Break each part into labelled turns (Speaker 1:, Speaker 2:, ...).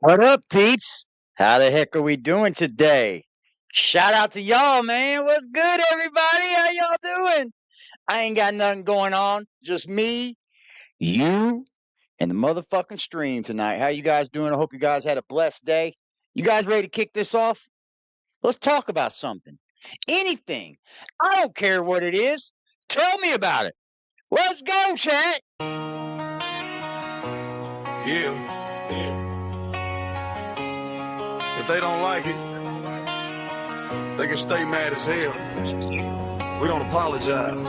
Speaker 1: What up, peeps? How the heck are we doing today? Shout out to y'all, man. What's good, everybody? How y'all doing? I ain't got nothing going on. Just me, you, and the motherfucking stream tonight. How you guys doing? I hope you guys had a blessed day. You guys ready to kick this off? Let's talk about something. Anything. I don't care what it is. Tell me about it. Let's go, chat.
Speaker 2: Yeah. If they don't like it, they can stay mad as hell. We don't apologize.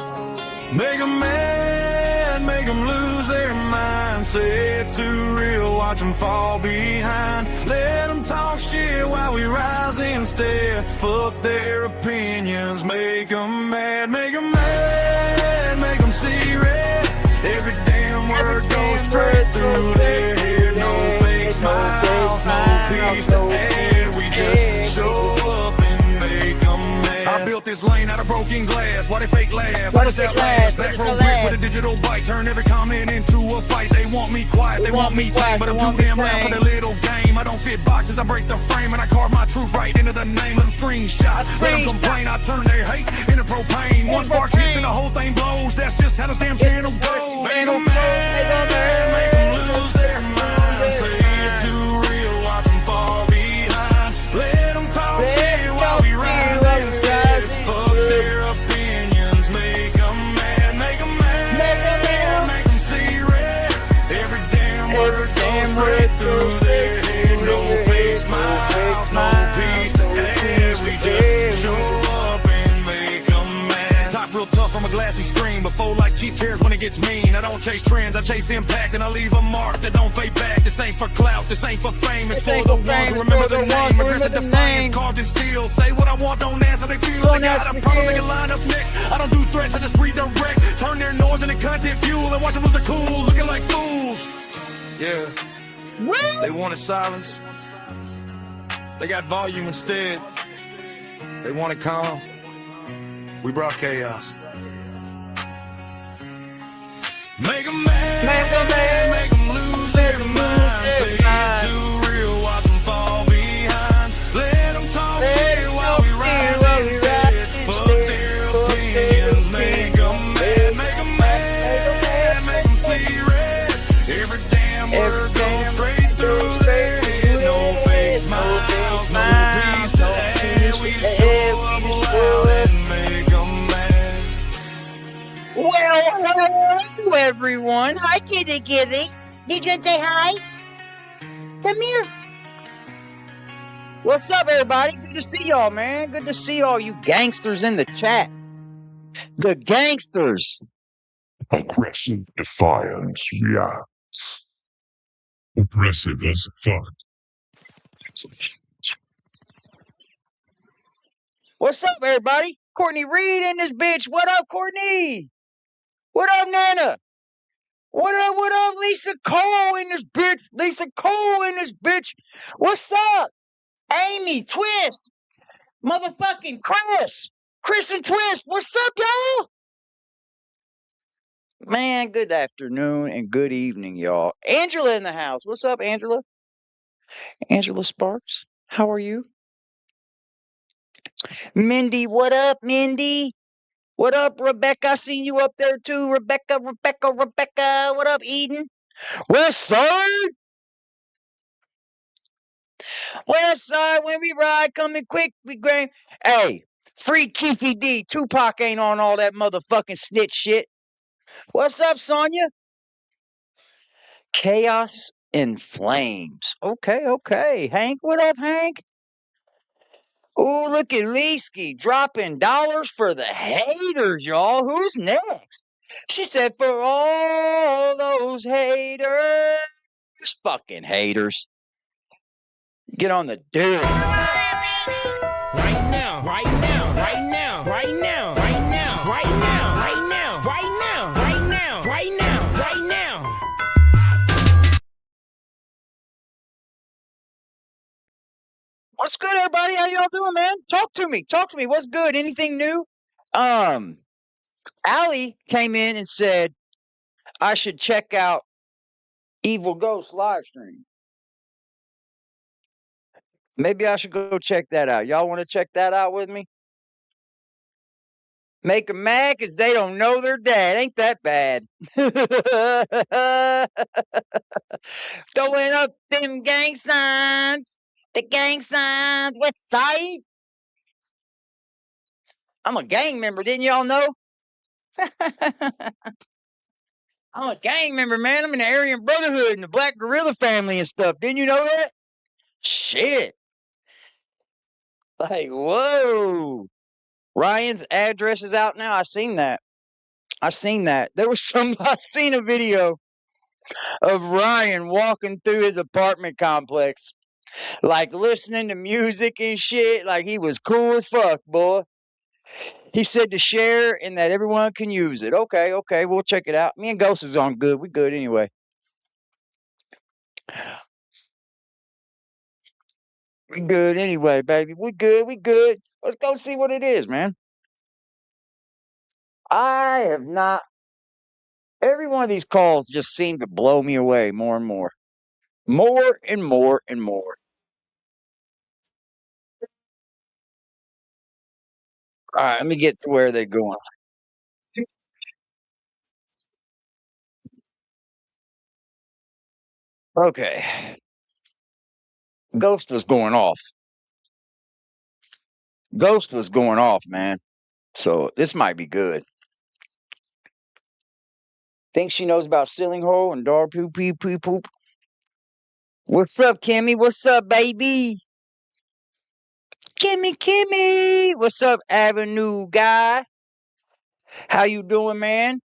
Speaker 2: Make them mad, make them lose their mind. Say it too real, watch them fall behind. Let them talk shit while we rise instead. Fuck their opinions, make them mad, make them mad, make them see red. Every damn word goes straight through their head. No fake smiles, no peace to add. We just show up and make them mad. I built this lane out of broken glass. Why they fake laugh? What is that last? Back row brick with a digital bite. Turn every comment into a fight. They want me quiet, they want me tame, but I'm too damn loud for their little game. I don't fit boxes, I break the frame, and I carve my truth right into the name. Let them screenshot, let them complain. I turn their hate into propane. One spark hits and the whole thing blows. That's just how this damn channel goes. Make them mad, make them lose their mind. Say it too real, watch them fall behind. Let them talk shit while we rise instead. Fuck their opinions, make them mad, make them mad, make them see red. Every damn word goes straight through their head. No fake smiles, no peace to add. We just show up and make them mad. Talk real tough from a glassy stream, but fold like cheap chairs when it gets mean. I don't chase trends, I chase impact, and I leave a mark that don't fade back. This ain't for clout, this ain't for fame. It's for the ones who remember the name. Aggressive Defiance, carved in steel. Say what I want, don't ask how they feel. They got a problem, they can line up next. I don't do threats, I just redirect. Turn their noise into content fuel and watch them lose the cool, looking like fools. Yeah, they wanted silence, they got volume instead. They wanted calm, we brought chaos. Make them mad, make them lose their mind. Say it too real, watch them fall behind. Let them talk shit while we rise instead. Fuck their opinions, make them mad, make them mad, make them see red. Every damn word goes straight through their head. No fake smiles, no peace to add. We show up loud and make them mad.
Speaker 1: Well, hello, everyone. Hi, kitty. Did you say hi? Come here. What's up, everybody? Good to see y'all, man. Good to see all you gangsters in the chat. The gangsters.
Speaker 3: Aggressive Defiance reacts. Aggressive as fuck.
Speaker 1: What's up, everybody? Courtney Reed in this bitch. What up, Courtney? What up, Nana? What up, Lisa Cole in this bitch? Lisa Cole in this bitch. What's up? Amy, Twist, motherfucking Chris and Twist. What's up, y'all? Man, good afternoon and good evening, y'all. Angela in the house. What's up, Angela? Angela Sparks. How are you? Mindy, what up, Mindy? What up, Rebecca? I seen you up there too, Rebecca. What up, Eden? West Side. West Side, when we ride, coming quick, we grind. Hey, free Keefy D. Tupac ain't on all that motherfucking snitch shit. What's up, Sonya? Chaos in Flames. Okay. Hank, what up, Hank? Oh, look at Leesky dropping dollars for the haters, y'all. Who's next? She said, for all those haters. Fucking haters. Get on the dirt.
Speaker 4: Right now, right now, right now, right now, right now, right now, right now, right now, right now, right now, right now.
Speaker 1: What's good, everybody? How y'all doing, man? Talk to me. What's good? Anything new? Allie came in and said I should check out Evil Ghost live stream. Maybe I should go check that out. Y'all want to check that out with me? Make them mad because they don't know their dad. Ain't that bad? Throwing up them gang signs. The gang signs. West side. I'm a gang member. Didn't y'all know? I'm a gang member, man. I'm in the Aryan Brotherhood and the Black Gorilla family and stuff. Didn't you know that? Shit. Like, whoa. Ryan's address is out now. I seen that. I seen that. There was some. I seen a video of Ryan walking through his apartment complex, like listening to music and shit. Like he was cool as fuck, boy. He said to share and that everyone can use it. Okay, okay, we'll check it out. Me and Ghost is on good. We good anyway. We good anyway, baby. We good. We good. Let's go see what it is, man. I have not. Every one of these calls just seem to blow me away more and more. More and more and more. All right, let me get to where they're going. Okay. Ghost was going off. Ghost was going off, man. So this might be good. Think she knows about ceiling hole and dog poop, pee, pee, poop. What's up, Kimmy? What's up, baby? Kimmy, Kimmy. What's up, Avenue guy? How you doing, man?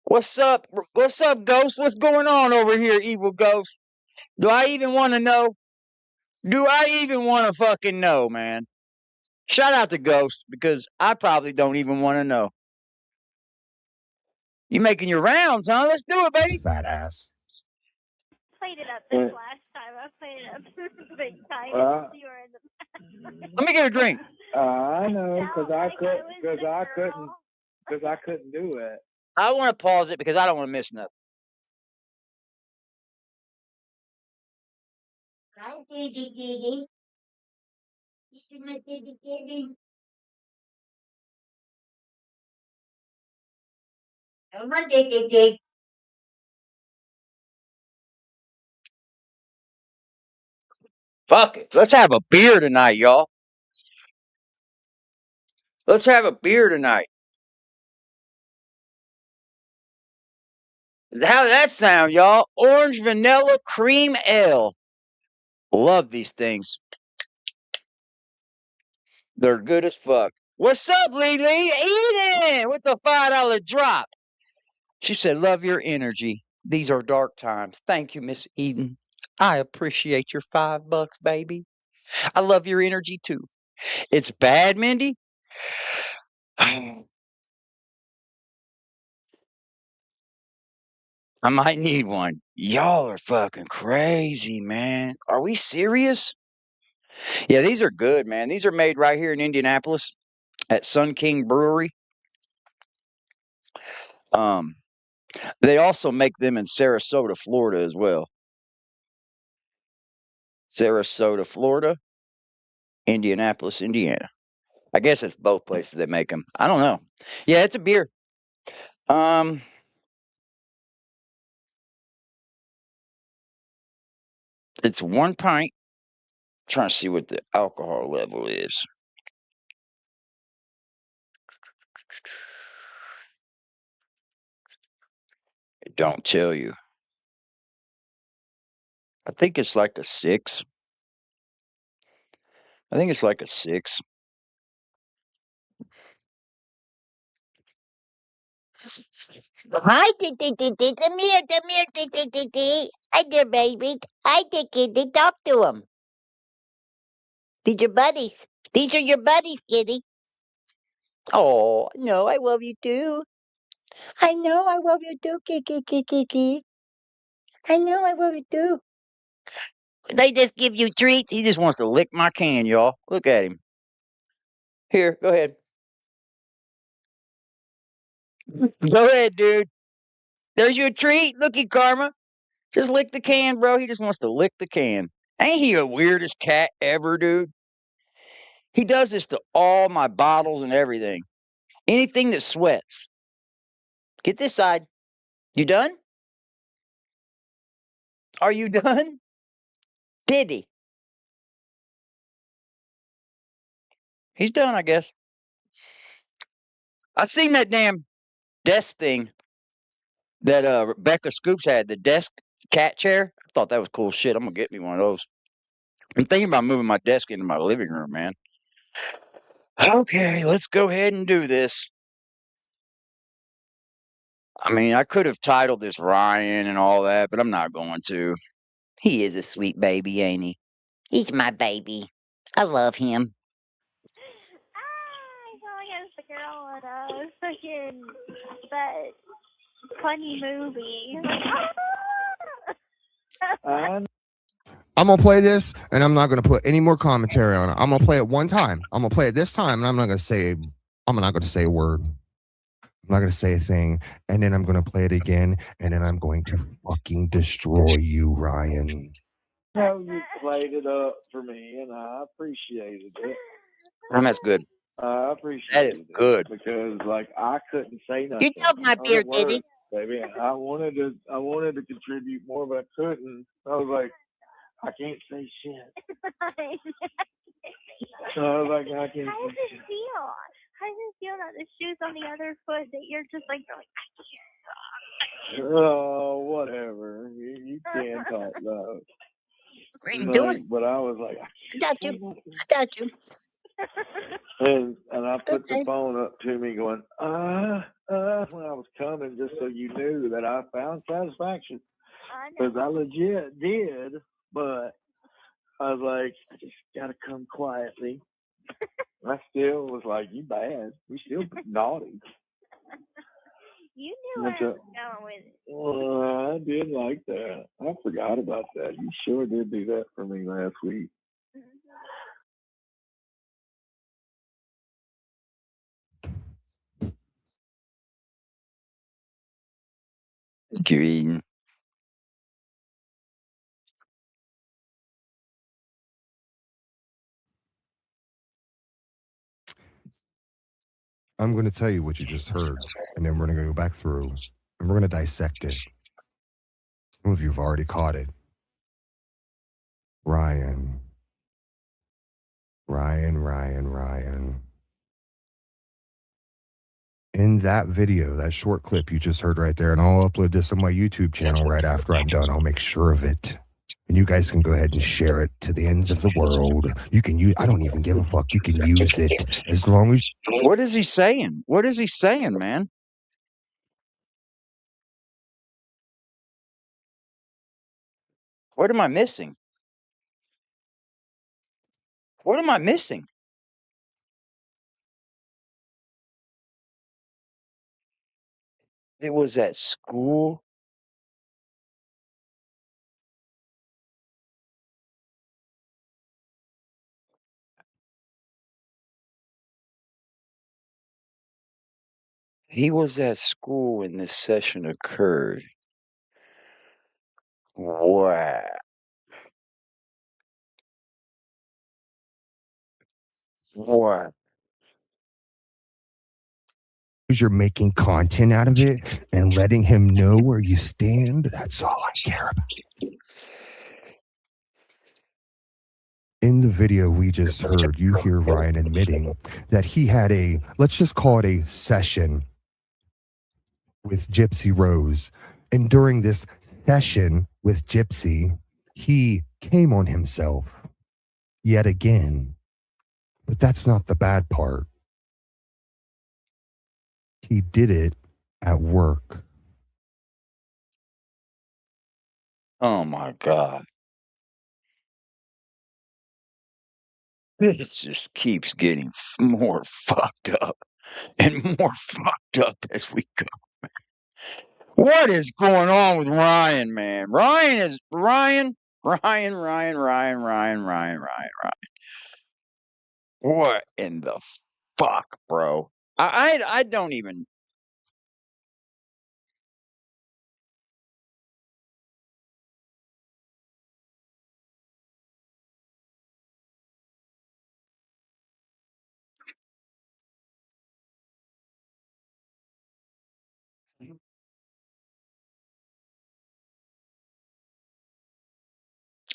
Speaker 1: What's up? What's up, Ghost? What's going on over here, evil Ghost? Do I even want to know? Do I even want to fucking know, man? Shout out to Ghost because I probably don't even want to know. You making your rounds, huh? Let's do it, baby.
Speaker 5: Badass.
Speaker 6: Played it up this last time. I played it up big time. You were in the.
Speaker 1: Let me get a drink.
Speaker 7: I know, because I couldn't do it.
Speaker 1: I want to pause it because I don't want to miss nothing. Fuck it. Let's have a beer tonight, y'all. Let's have a beer tonight. How'd that sound, y'all? Orange vanilla cream ale. Love these things. They're good as fuck. What's up, Lee Lee? Eden with the $5 drop. She said, love your energy. These are dark times. Thank you, Miss Eden. I appreciate your $5, baby. I love your energy too. It's bad, Mindy. I might need one. Y'all are fucking crazy, man. Are we serious? Yeah, these are good, man. These are made right here in Indianapolis at Sun King Brewery. They also make them in Sarasota, Florida as well. Sarasota, Florida, Indianapolis, Indiana. I guess it's both places that make them. I don't know. Yeah, it's a beer. It's 1 pint. Trying to see what the alcohol level is. It don't tell you. I think it's like a 6. I think it's like a 6.
Speaker 8: Hi, come here, Hi there, baby. Hi there, kitty. Talk to him. These are buddies. These are your buddies, kitty. Oh, no, I love you too. I know I love you too, Kiki. I know I love you too.
Speaker 1: They just give you treats. He just wants to lick my can, y'all. Look at him. Here, go ahead. Go ahead, dude. There's your treat. Looky, Karma. Just lick the can, bro. He just wants to lick the can. Ain't he the weirdest cat ever, dude? He does this to all my bottles and everything. Anything that sweats. Get this side. You done? Are you done? Did he? He's done, I guess. I seen that damn desk thing that Rebecca Scoops had, the desk cat chair. I thought that was cool shit. I'm gonna get me one of those. I'm thinking about moving my desk into my living room, man. Okay, let's go ahead and do this. I mean, I could have titled this Ryan and all that, but I'm not going to. He is a sweet baby, ain't he? He's my baby. I love him.
Speaker 6: I feel like I was the girl in fucking that funny movie.
Speaker 5: I'm gonna play this, and I'm not gonna put any more commentary on it. I'm gonna play it one time. I'm gonna play it this time, and I'm not gonna say a word. I'm not gonna say a thing, and then I'm gonna play it again, and then I'm going to fucking destroy you, Ryan.
Speaker 7: How you played it up for me, and I appreciated it.
Speaker 1: That's good.
Speaker 7: I appreciated it
Speaker 1: good.
Speaker 7: because, like, I couldn't say nothing.
Speaker 8: You took my beer, did he?
Speaker 7: Baby, I wanted to contribute more, but I couldn't. I was like, I can't say shit. So I was like, I can't.
Speaker 6: How does it feel? How does it feel that the shoe's on the other foot that you're just like, I can't.
Speaker 7: Oh, whatever. You can talk though.
Speaker 8: What are you doing?
Speaker 7: But I was like,
Speaker 8: I got you. I got you.
Speaker 7: And I put the phone up to me going, when I was coming, just so you knew that I found satisfaction. Because I legit did, but I was like, I just got to come quietly. I still was like, you bad. You still naughty.
Speaker 6: You knew where I was going with it.
Speaker 7: Well, I did like that. I forgot about that. You sure did do that for me last week.
Speaker 1: Green.
Speaker 5: I'm going to tell you what you just heard, and then we're going to go back through, and we're going to dissect it. Some of you have already caught it. Ryan. In that video, that short clip you just heard right there, and I'll upload this on my YouTube channel right after I'm done. I'll make sure of it. And you guys can go ahead and share it to the ends of the world. You can use, I don't even give a fuck. You can use it as long as.
Speaker 1: What is he saying? What is he saying, man? What am I missing? What am I missing? It was at school. He was at school when this session occurred. Wow. Wow.
Speaker 5: You're making content out of it and letting him know where you stand. That's all I care about. In the video we just heard, you hear Ryan admitting that he had a, let's just call it a session with Gypsy Rose. And during this session with Gypsy, he came on himself yet again. But that's not the bad part. He did it at work.
Speaker 1: Oh my God. This just keeps getting more fucked up and more fucked up as we go. What is going on with Ryan, man? Ryan. What in the fuck, bro? I don't even.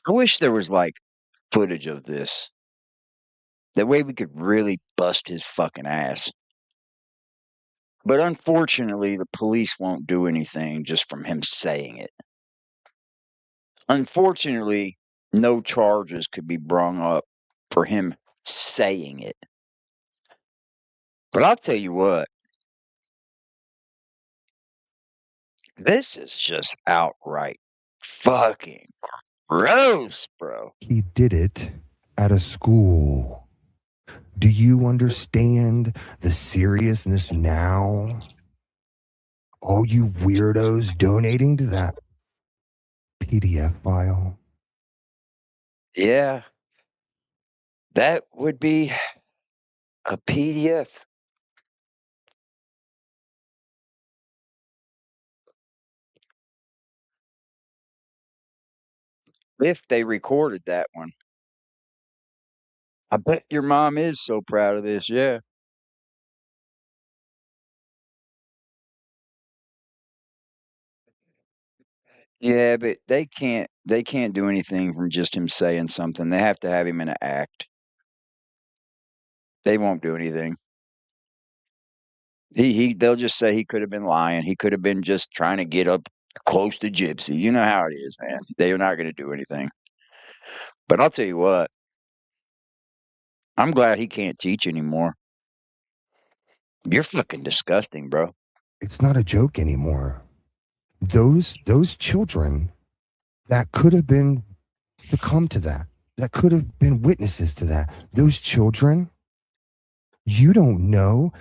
Speaker 1: I wish there was like footage of this. That way we could really bust his fucking ass. But unfortunately, the police won't do anything just from him saying it. Unfortunately, no charges could be brung up for him saying it. But I'll tell you what, this is just outright fucking gross, bro.
Speaker 5: He did it at a school. Do you understand the seriousness now? All you weirdos donating to that PDF file.
Speaker 1: Yeah, that would be a PDF. If they recorded that one. I bet your mom is so proud of this, yeah. Yeah, but they can't do anything from just him saying something. They have to have him in an act. They won't do anything. They'll just say he could have been lying. He could have been just trying to get up close to Gypsy. You know how it is, man. They are not going to do anything. But I'll tell you what. I'm glad he can't teach anymore. You're fucking disgusting, bro.
Speaker 5: It's not a joke anymore. Those children that could have been succumbed to that could have been witnesses to that. Those children, you don't know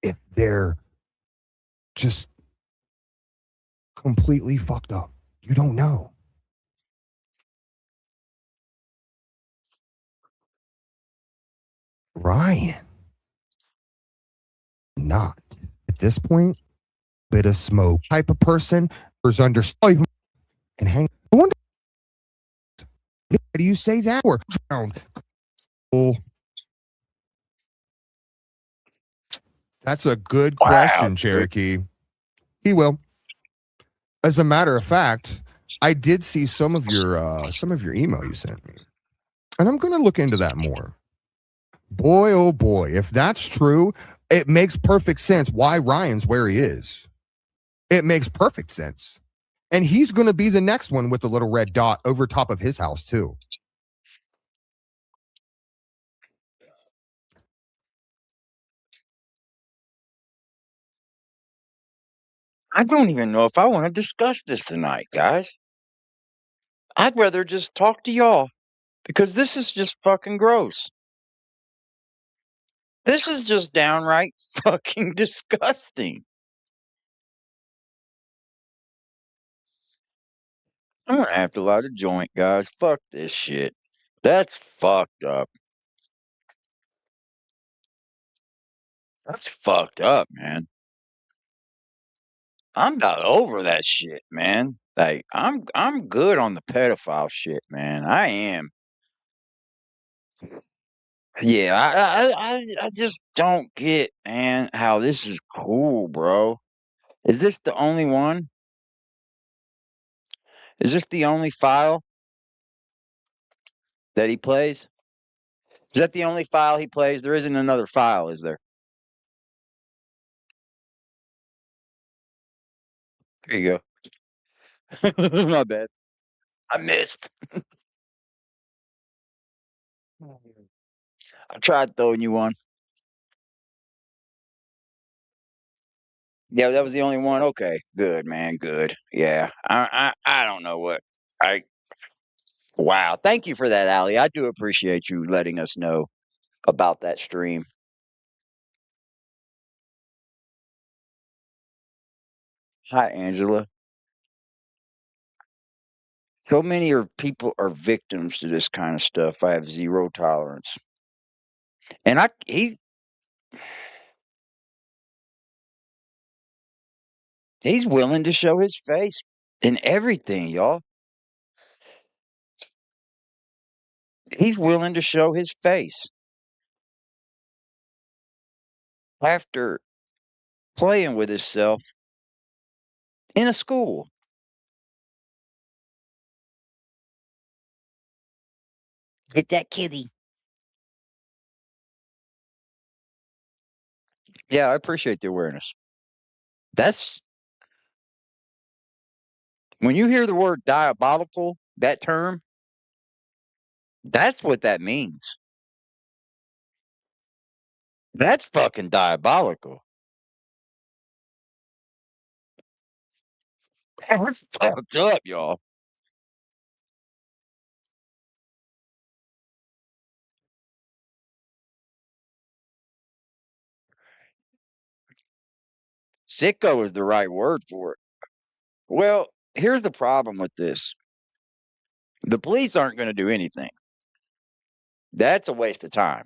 Speaker 5: if they're just completely fucked up. You don't know. Ryan. Not. At this point, bit of smoke type of person who's understood and hang. I wonder, why do you say that? Or oh, that's a good question, Cherokee. He will. As a matter of fact, I did see some of your email you sent me, and I'm going to look into that more. Boy, oh boy, if that's true, it makes perfect sense why Ryan's where he is. It makes perfect sense. And he's going to be the next one with the little red dot over top of his house, too.
Speaker 1: I don't even know if I want to discuss this tonight, guys. I'd rather just talk to y'all because this is just fucking gross. This is just downright fucking disgusting. I'm gonna have to light a joint, guys. Fuck this shit. That's fucked up. That's fucked up, man. I'm not over that shit, man. Like I'm good on the pedophile shit, man. I am. Yeah, I just don't get, man, how this is cool, bro. Is this the only one? Is this the only file that he plays? Is that the only file he plays? There isn't another file, is there? There you go. My bad. I missed. I tried throwing you one. Yeah, that was the only one. Okay, good, man, good. Yeah, I don't know what I. Wow, thank you for that, Allie. I do appreciate you letting us know about that stream. Hi, Angela. So many people are victims to this kind of stuff. I have zero tolerance, and he's willing to show his face in everything, y'all. He's willing to show his face after playing with himself in a school.
Speaker 8: Get that kitty.
Speaker 1: Yeah, I appreciate the awareness. That's when you hear the word diabolical, that term, that's what that means. That's fucking diabolical. That's fucked up, y'all. Sicko is the right word for it. Well, here's the problem with this. The police aren't going to do anything. That's a waste of time.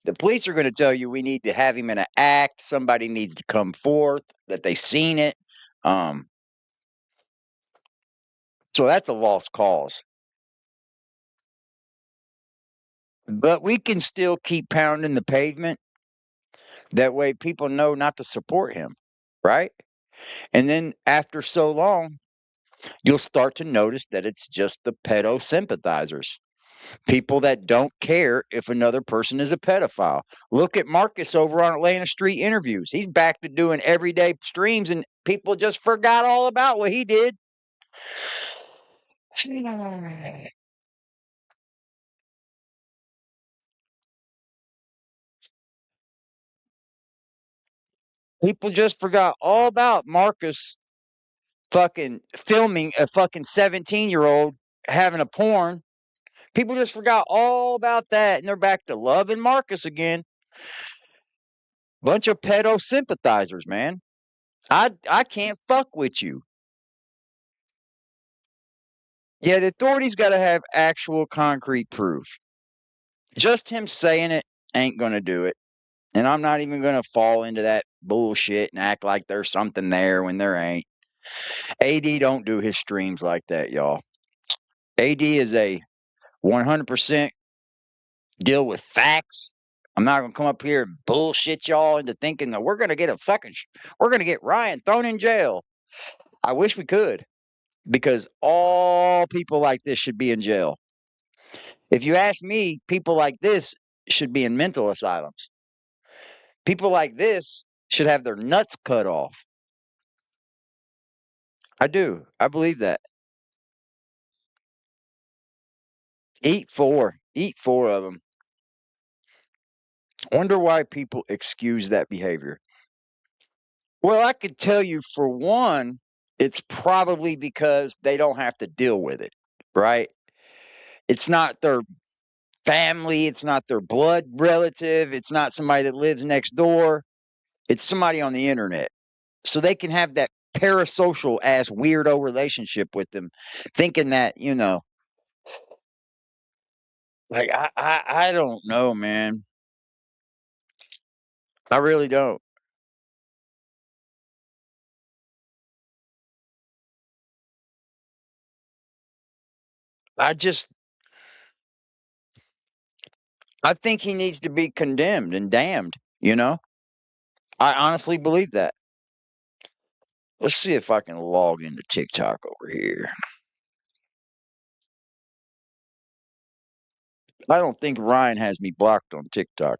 Speaker 1: The police are going to tell you we need to have him in an act. Somebody needs to come forth that they seen it. Um, so that's a lost cause. But we can still keep pounding the pavement. That way people know not to support him, right? And then after so long, you'll start to notice that it's just the pedo sympathizers. People that don't care if another person is a pedophile. Look at Marcus over on Atlanta Street Interviews. He's back to doing everyday streams, and people just forgot all about what he did. People just forgot all about Marcus fucking filming a fucking 17-year-old having a porn. People just forgot all about that, and they're back to loving Marcus again. Bunch of pedo sympathizers, man. I can't fuck with you. Yeah, the authorities got to have actual concrete proof. Just him saying it ain't going to do it. And I'm not even going to fall into that bullshit and act like there's something there when there ain't. AD don't do his streams like that, y'all. AD is a 100% deal with facts. I'm not going to come up here and bullshit y'all into thinking that we're going to get we're going to get Ryan thrown in jail. I wish we could, because all people like this should be in jail. If you ask me, people like this should be in mental asylums. People like this should have their nuts cut off. I do. I believe that. Eat four. Eat four of them. Wonder why people excuse that behavior. Well, I could tell you for one, it's probably because they don't have to deal with it, right? It's not their family. It's not their blood relative. It's not somebody that lives next door. It's somebody on the internet. So they can have that parasocial ass weirdo relationship with them, thinking that, like I don't know, man. I really don't. I just I think he needs to be condemned and damned, you know? I honestly believe that. Let's see if I can log into TikTok over here. I don't think Ryan has me blocked on TikTok.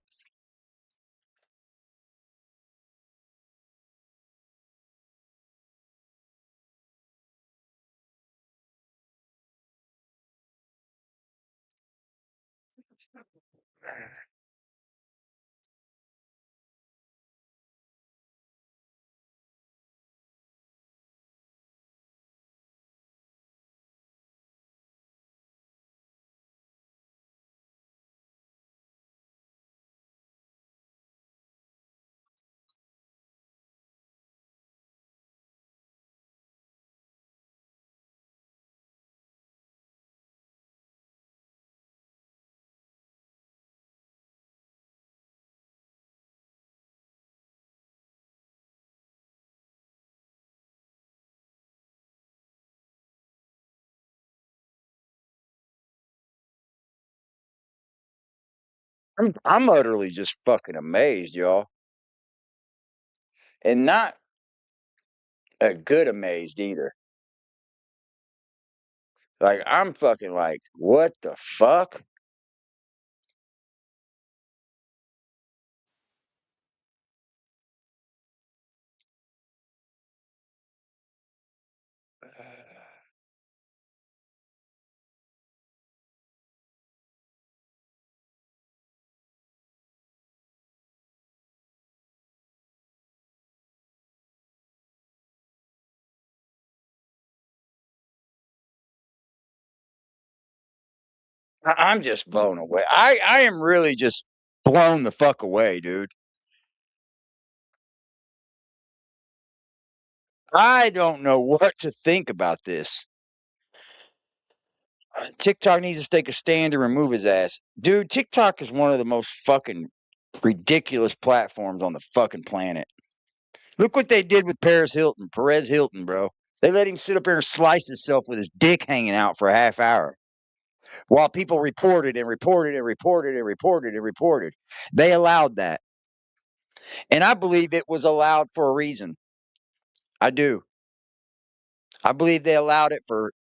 Speaker 1: I'm utterly just fucking amazed, y'all. And not a good amazed either. Like, I'm fucking like, what the fuck? I'm just blown away. I am really just blown the fuck away, dude. I don't know what to think about this. TikTok needs to take a stand to remove his ass. Dude, TikTok is one of the most fucking ridiculous platforms on the fucking planet. Look what they did with Perez Hilton, bro. They let him sit up there and slice himself with his dick hanging out for a half hour while people reported and reported and reported and reported and reported. They allowed that. And I believe it was allowed for a reason. I do. I believe they allowed it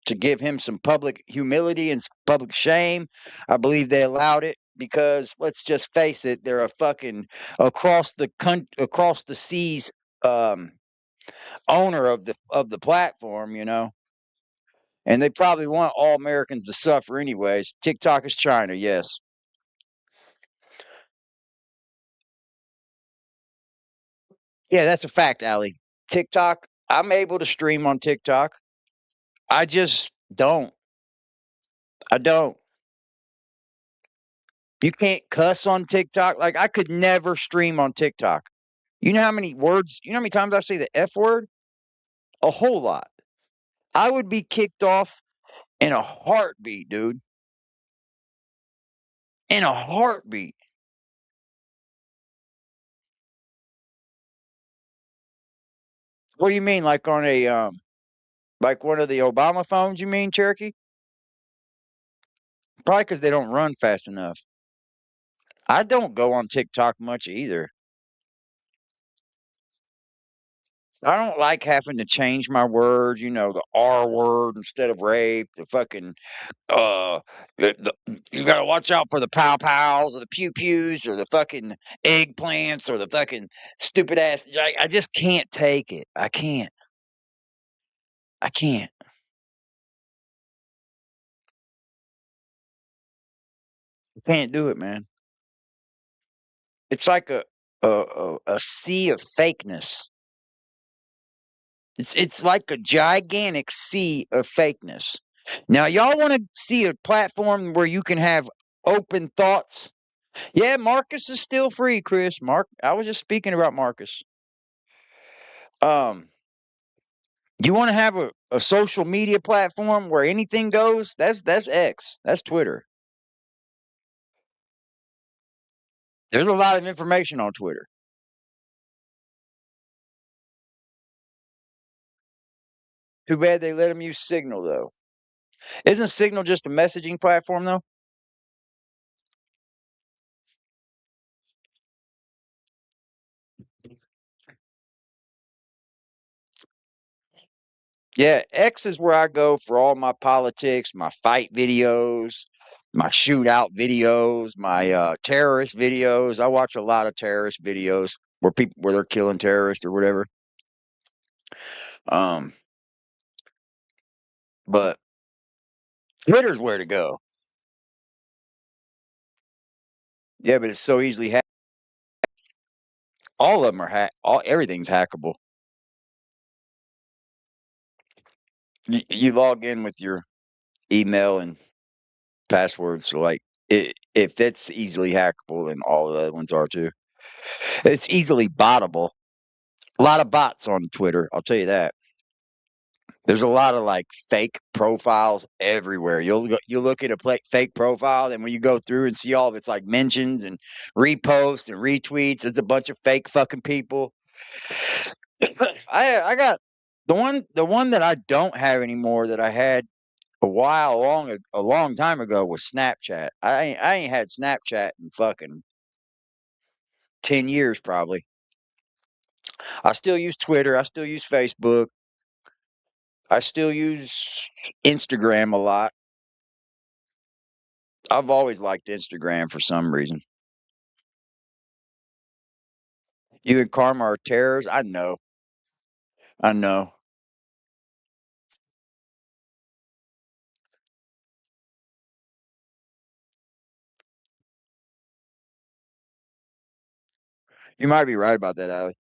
Speaker 1: to give him some public humility and public shame. I believe they allowed it because let's just face it, they're a fucking across the seas owner of the platform, you know. And they probably want all Americans to suffer anyways. TikTok is China, yes. Yeah, that's a fact, Allie. TikTok, I'm able to stream on TikTok. I just don't. I don't. You can't cuss on TikTok. Like, I could never stream on TikTok. You know how many words, you know how many times I say the F word? A whole lot. I would be kicked off in a heartbeat, dude. In a heartbeat. What do you mean? Like on like one of the Obama phones, you mean, Cherokee? Probably because they don't run fast enough. I don't go on TikTok much either. I don't like having to change my words, you know, the R word instead of rape, the fucking uh you gotta watch out for the pow pows or the pew pews or the fucking eggplants or the fucking stupid ass. I just can't take it. I can't. I can't. I can't do it, man. It's like a sea of fakeness. It's like a gigantic sea of fakeness. Now, y'all want to see a platform where you can have open thoughts? Yeah, Marcus is still free, Chris. I was just speaking about Marcus. Um, you want to have a social media platform where anything goes? That's X. That's Twitter. There's a lot of information on Twitter. Too bad they let him use Signal though. Isn't Signal just a messaging platform though? Yeah, X is where I go for all my politics, my fight videos, my shootout videos, my terrorist videos. I watch a lot of terrorist videos where they're killing terrorists or whatever. Um, but Twitter's where to go. Yeah, but it's so easily hacked. All of them are hacked. Everything's hackable. You log in with your email and passwords. So like, if it's easily hackable, then all the other ones are too. It's easily bottable. A lot of bots on Twitter. I'll tell you that. There's a lot of like fake profiles everywhere. You'll look at a fake profile, and when you go through and see all of its like mentions and reposts and retweets, it's a bunch of fake fucking people. I got the one that I don't have anymore that I had a long time ago was Snapchat. I ain't had Snapchat in fucking 10 years probably. I still use Twitter. I still use Facebook. I still use Instagram a lot. I've always liked Instagram for some reason. You and Karma are terrors? I know. I know. You might be right about that, Allie.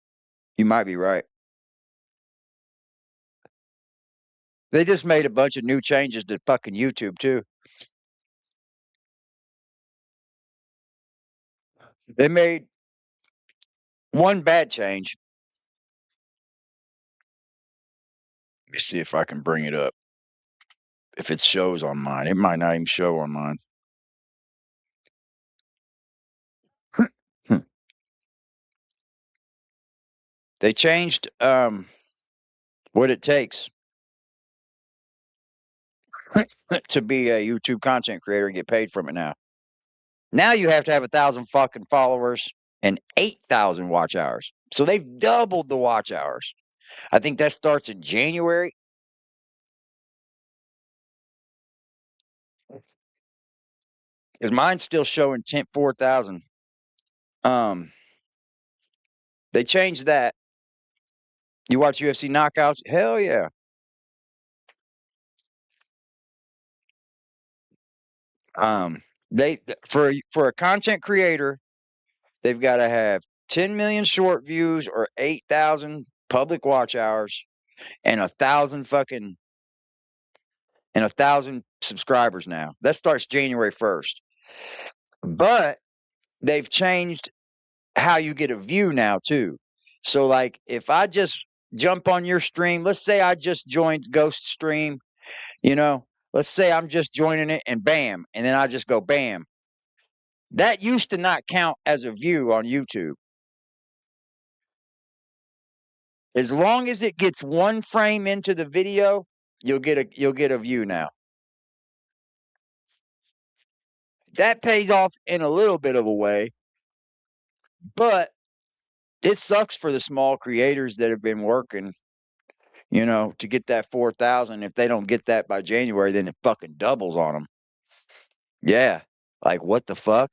Speaker 1: You might be right. They just made a bunch of new changes to fucking YouTube, too. They made one bad change. Let me see if I can bring it up. If it shows on mine, it might not even show on mine. They changed what it takes to be a YouTube content creator and get paid from it now. Now you have to have 1,000 fucking followers and 8,000 watch hours. So they've doubled the watch hours. I think that starts in January. Because mine's still showing 4,000. They changed that. You watch UFC knockouts? Hell yeah. They for a content creator, they've got to have 10 million short views or 8,000 public watch hours and 1,000 subscribers now. That starts January 1st. But they've changed how you get a view now too. So like if I just jump on your stream, let's say I just joined Ghost Stream, let's say I'm just joining it and bam, and then I just go bam. That used to not count as a view on YouTube. As long as it gets one frame into the video, you'll get a view now. That pays off in a little bit of a way, but it sucks for the small creators that have been working, to get that 4,000. If they don't get that by January, then it fucking doubles on them. Yeah. Like, what the fuck?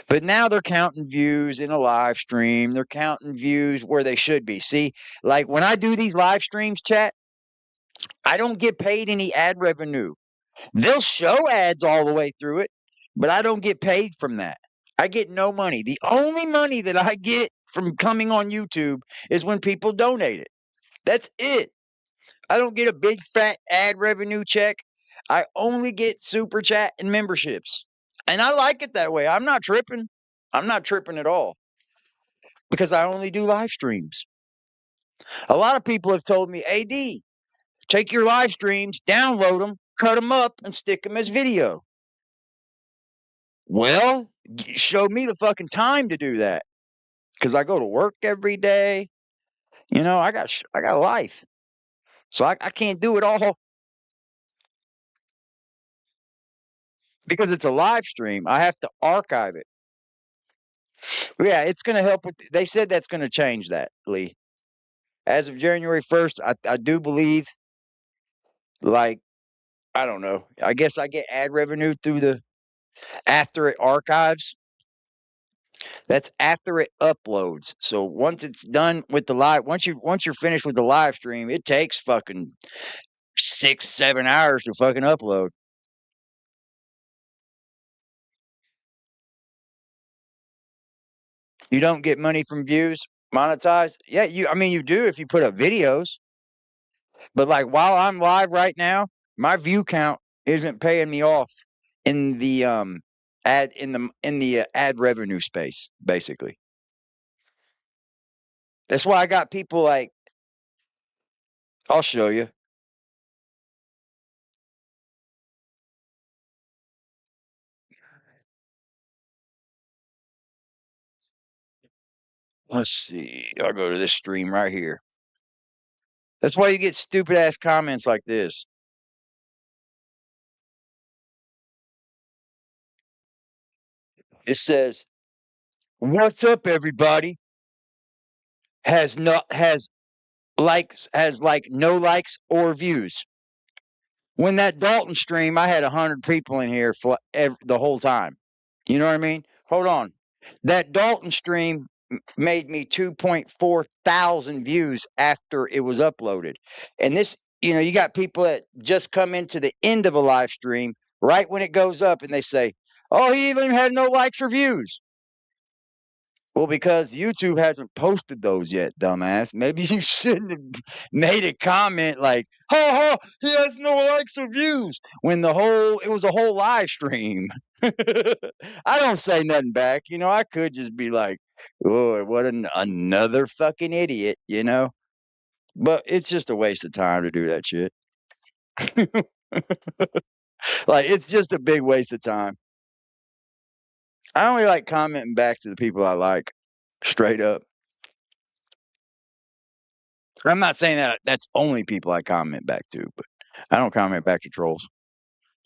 Speaker 1: But now they're counting views in a live stream. They're counting views where they should be. See, like when I do these live streams, chat, I don't get paid any ad revenue. They'll show ads all the way through it, but I don't get paid from that. I get no money. The only money that I get from coming on YouTube is when people donate it. That's it. I don't get a big fat ad revenue check. I only get super chat and memberships. And I like it that way. I'm not tripping. I'm not tripping at all because I only do live streams. A lot of people have told me, AD, take your live streams, download them, cut them up, and stick them as video. Well, show me the fucking time to do that because I go to work every day. I got a life. So I can't do it all because it's a live stream. I have to archive it. Yeah, it's going to help with. They said that's going to change that, Lee. As of January 1st, I do believe, like, I don't know. I guess I get ad revenue through after it archives. That's after it uploads. So once it's done with the live, once you're finished with the live stream, it takes fucking 6-7 hours to fucking upload. You don't get money from views monetized? Yeah, you do if you put up videos. But like while I'm live right now, my view count isn't paying me off in the ad revenue space, basically. That's why I got people like, I'll show you. Let's see. I'll go to this stream right here. That's why you get stupid ass comments like this. It says, "What's up, everybody? Has has like no likes or views. When that Dalton stream, I had 100 people in here for the whole time. You know what I mean? Hold on. That Dalton stream made me 2.4 thousand views after it was uploaded. And this, you got people that just come into the end of a live stream right when it goes up and they say, oh, he even had no likes or views. Well, because YouTube hasn't posted those yet, dumbass. Maybe you shouldn't have made a comment like, ha, he has no likes or views, when it was a whole live stream. I don't say nothing back. I could just be like, oh, what another fucking idiot, But it's just a waste of time to do that shit. Like, it's just a big waste of time. I only like commenting back to the people I like, straight up. I'm not saying that that's only people I comment back to, but I don't comment back to trolls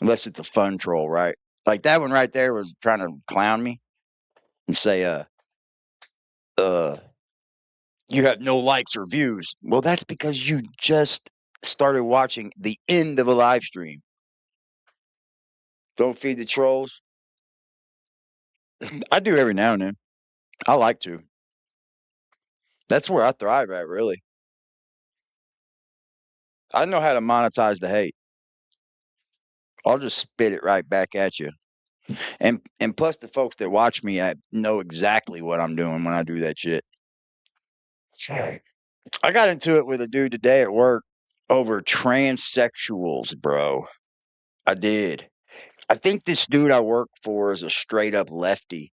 Speaker 1: unless it's a fun troll, right? Like that one right there was trying to clown me and say, you have no likes or views. Well, that's because you just started watching the end of a live stream. Don't feed the trolls. I do every now and then. I like to. That's where I thrive at, really. I know how to monetize the hate. I'll just spit it right back at you. And plus the folks that watch me, I know exactly what I'm doing when I do that shit. I got into it with a dude today at work over transsexuals, bro. I did. I think this dude I work for is a straight up lefty,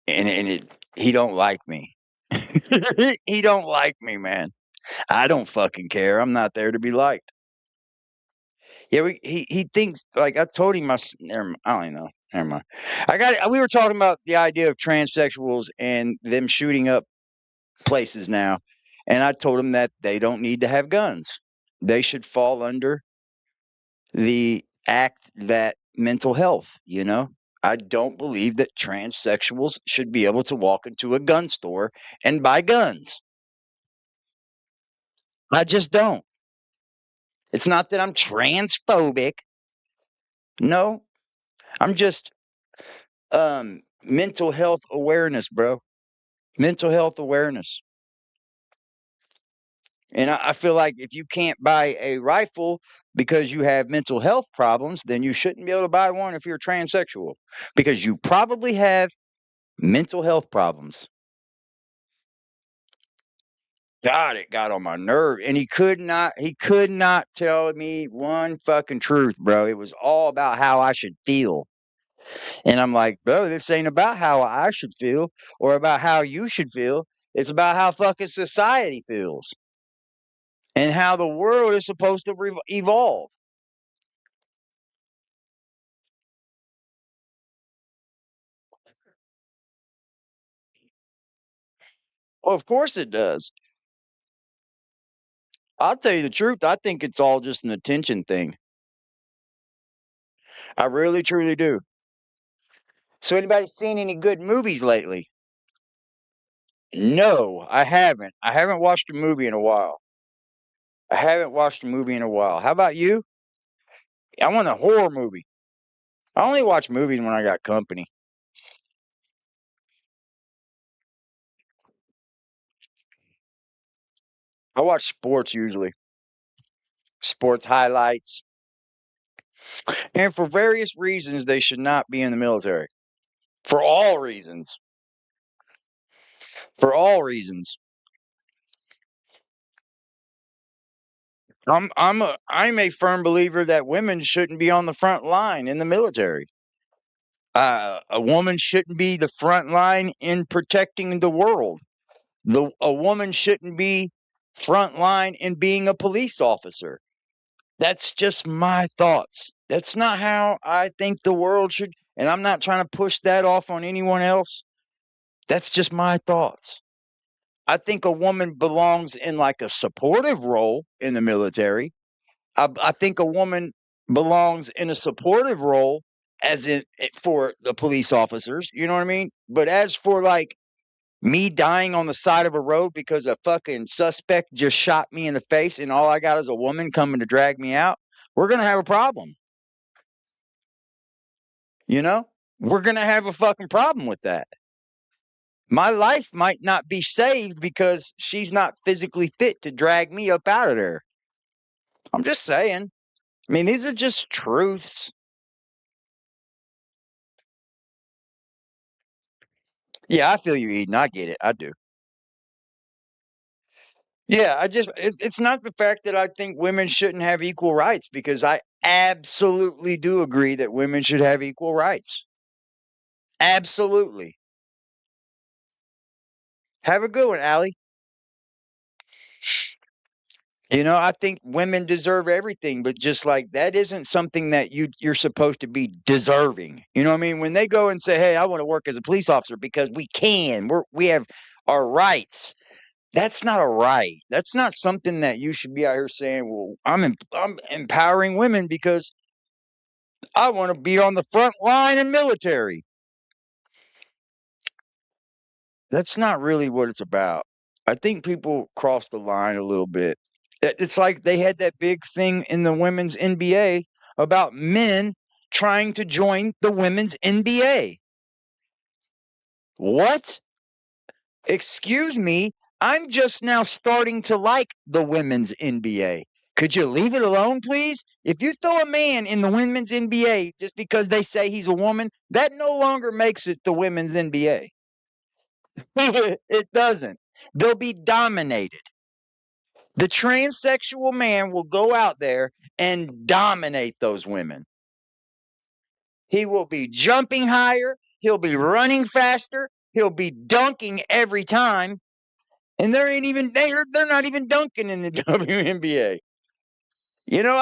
Speaker 1: and he don't like me. He don't like me, man. I don't fucking care. I'm not there to be liked. Yeah, he thinks like I told him I don't even know. Never mind. We were talking about the idea of transsexuals and them shooting up places now, and I told him that they don't need to have guns. They should fall under the act that mental health, I don't believe that transsexuals should be able to walk into a gun store and buy guns. I just don't. It's not that I'm transphobic. No, I'm just mental health awareness, bro. Mental health awareness. And I feel like if you can't buy a rifle because you have mental health problems, then you shouldn't be able to buy one if you're transsexual, because you probably have mental health problems. God, it got on my nerve. And he could not tell me one fucking truth, bro. It was all about how I should feel. And I'm like, bro, this ain't about how I should feel or about how you should feel. It's about how fucking society feels and how the world is supposed to evolve. Well, of course it does. I'll tell you the truth. I think it's all just an attention thing. I really, truly do. So, anybody seen any good movies lately? No, I haven't. I haven't watched a movie in a while. How about you? I want a horror movie. I only watch movies when I got company. I watch sports usually. Sports highlights. And for various reasons, they should not be in the military. For all reasons. For all reasons. I'm a firm believer that women shouldn't be on the front line in the military. A woman shouldn't be the front line in protecting the world. A woman shouldn't be front line in being a police officer. That's just my thoughts. That's not how I think the world should. And I'm not trying to push that off on anyone else. That's just my thoughts. I think a woman belongs in like a supportive role in the military. I think a woman belongs in a supportive role as in for the police officers. You know what I mean? But as for like me dying on the side of a road because a fucking suspect just shot me in the face and all I got is a woman coming to drag me out, we're going to have a problem. You know? We're going to have a fucking problem with that. My life might not be saved because she's not physically fit to drag me up out of there. I'm just saying. I mean, these are just truths. Yeah, I feel you, Eden. I get it. I do. Yeah, it's not the fact that I think women shouldn't have equal rights, because I absolutely do agree that women should have equal rights. Absolutely. Have a good one, Allie. You know, I think women deserve everything, but just like that isn't something that you're supposed to be deserving. You know what I mean? When they go and say, "Hey, I want to work as a police officer because we can. We have our rights." That's not a right. That's not something that you should be out here saying, "Well, I'm empowering women because I want to be on the front line in military." That's not really what it's about. I think people cross the line a little bit. It's like they had that big thing in the women's NBA about men trying to join the women's NBA. What? Excuse me. I'm just now starting to like the women's NBA. Could you leave it alone, please? If you throw a man in the women's NBA just because they say he's a woman, that no longer makes it the women's NBA. It doesn't. They'll be dominated. The transsexual man will go out there and dominate those women. He will be jumping higher. He'll be running faster. He'll be dunking every time. And they're not even dunking in the WNBA. You know,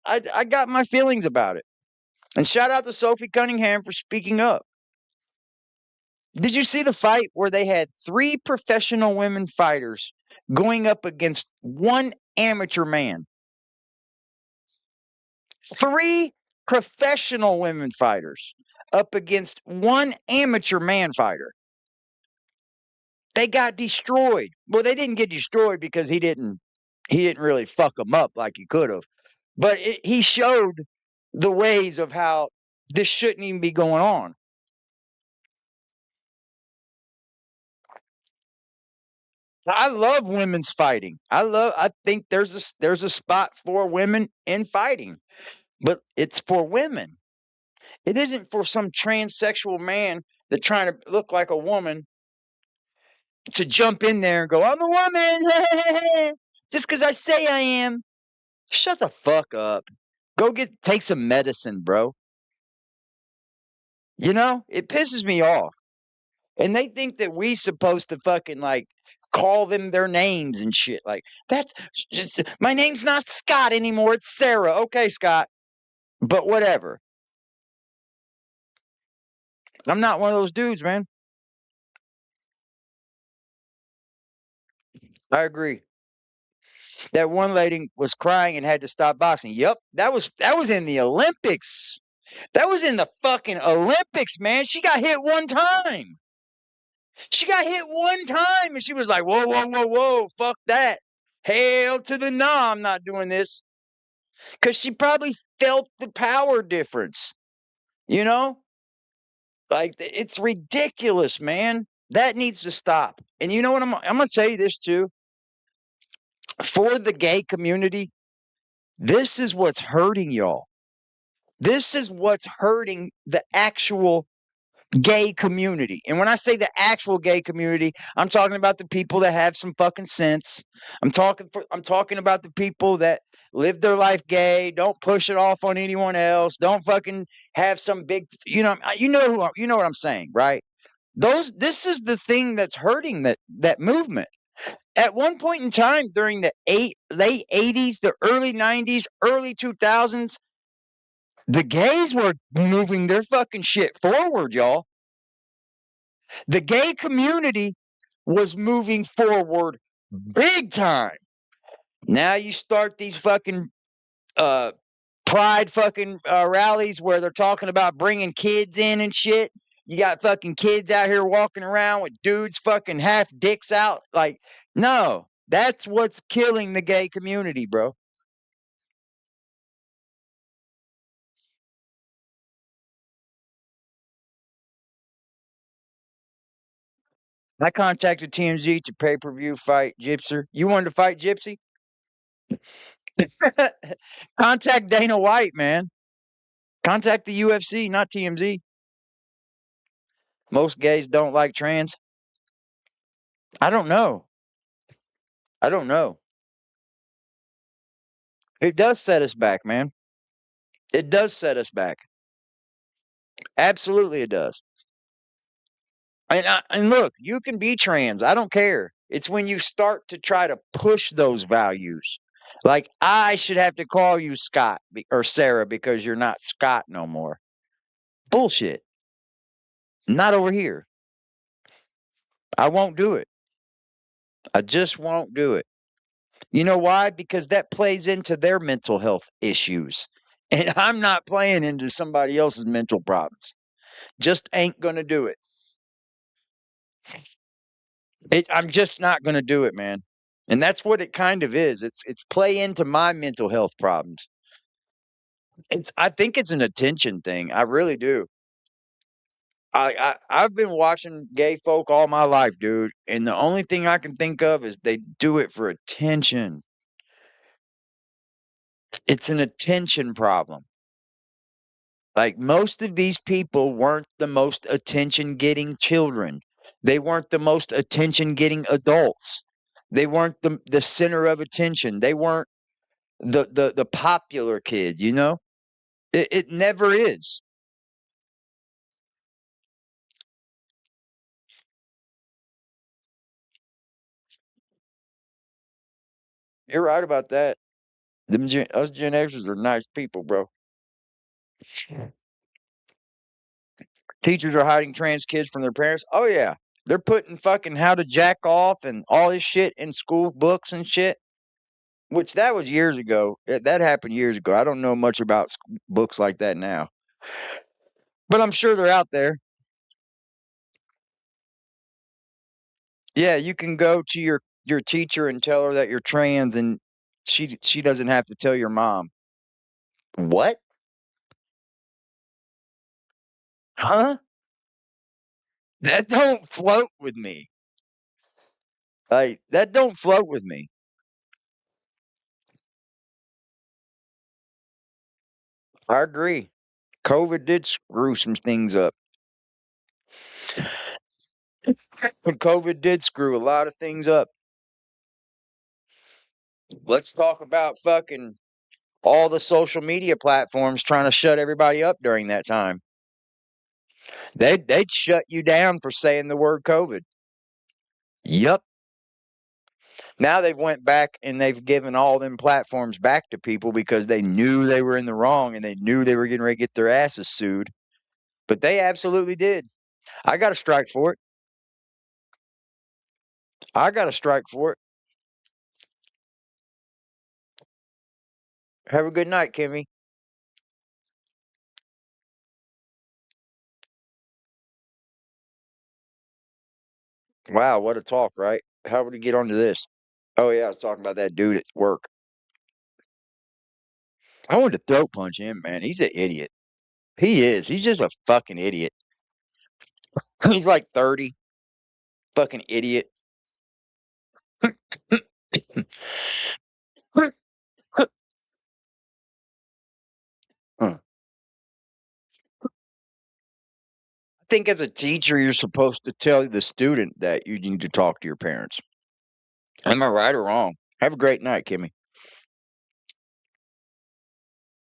Speaker 1: I got my feelings about it. And shout out to Sophie Cunningham for speaking up. Did you see the fight where they had 3 professional women fighters going up against 1 amateur man? 3 professional women fighters up against 1 amateur man fighter. They got destroyed. Well, they didn't get destroyed because he didn't really fuck them up like he could have. But he showed the ways of how this shouldn't even be going on. I love women's fighting. I think there's a spot for women in fighting, but it's for women. It isn't for some transsexual man that's trying to look like a woman to jump in there and go, "I'm a woman," just because I say I am. Shut the fuck up. Go take some medicine, bro. You know, it pisses me off. And they think that we supposed to fucking like call them their names and shit. Like, that's just, my name's not Scott anymore. It's Sarah. Okay, Scott. But whatever. I'm not one of those dudes, man. I agree. That one lady was crying and had to stop boxing. Yep, that was in the Olympics. That was in the fucking Olympics, man. She got hit one time. She got hit one time and she was like, "Whoa, whoa, whoa, whoa, fuck that. Hell to the no, I'm not doing this." Because she probably felt the power difference. You know? Like, it's ridiculous, man. That needs to stop. And you know what? I'm going to tell you this too. For the gay community, this is what's hurting y'all. This is what's hurting the actual gay community. And when I say the actual gay community, I'm talking about the people that have some fucking sense. I'm talking about the people that live their life gay, don't push it off on anyone else, don't fucking have some big, you know what I'm saying, right? This is the thing that's hurting that movement. At one point in time during the late 80s, the early 90s, early 2000s, the gays were moving their fucking shit forward, y'all. The gay community was moving forward big time. Now you start these fucking pride fucking rallies where they're talking about bringing kids in and shit. You got fucking kids out here walking around with dudes fucking half dicks out. Like, no, that's what's killing the gay community, bro. I contacted TMZ to pay-per-view fight Gypsy. You wanted to fight Gypsy? Contact Dana White, man. Contact the UFC, not TMZ. Most gays don't like trans. I don't know. I don't know. It does set us back, man. It does set us back. Absolutely, it does. And look, you can be trans. I don't care. It's when you start to try to push those values. Like, I should have to call you Scott or Sarah because you're not Scott no more. Bullshit. Not over here. I won't do it. I just won't do it. You know why? Because that plays into their mental health issues. And I'm not playing into somebody else's mental problems. Just ain't going to do it. I'm just not going to do it, man. And that's what it kind of is. It's play into my mental health problems. I think it's an attention thing. I really do. I've been watching gay folk all my life, dude, and the only thing I can think of is they do it for attention. It's an attention problem. Like, most of these people weren't the most attention-getting children. They weren't the most attention-getting adults. They weren't the center of attention. They weren't the popular kid, you know? It never is. You're right about that. Us Gen Xers are nice people, bro. Teachers are hiding trans kids from their parents. Oh yeah. They're putting fucking how to jack off and all this shit in school books and shit. Which that was years ago. That happened years ago. I don't know much about books like that now. But I'm sure they're out there. Yeah, you can go to your teacher and tell her that you're trans and she doesn't have to tell your mom. What? Huh? That don't float with me. Like, that don't float with me. I agree. COVID did screw some things up. COVID did screw a lot of things up. Let's talk about fucking all the social media platforms trying to shut everybody up during that time. They'd shut you down for saying the word COVID. Yup. Now they've went back and they've given all them platforms back to people because they knew they were in the wrong and they knew they were getting ready to get their asses sued. But they absolutely did. I got a strike for it. I got a strike for it. Have a good night, Kimmy. Wow, what a talk, right? How would we get onto this? Oh yeah, I was talking about that dude at work. I wanted to throat punch him, man. He's an idiot. He is. He's just a fucking idiot. He's like 30. Fucking idiot. I think as a teacher, you're supposed to tell the student that you need to talk to your parents. Am I right or wrong? Have a great night, Kimmy.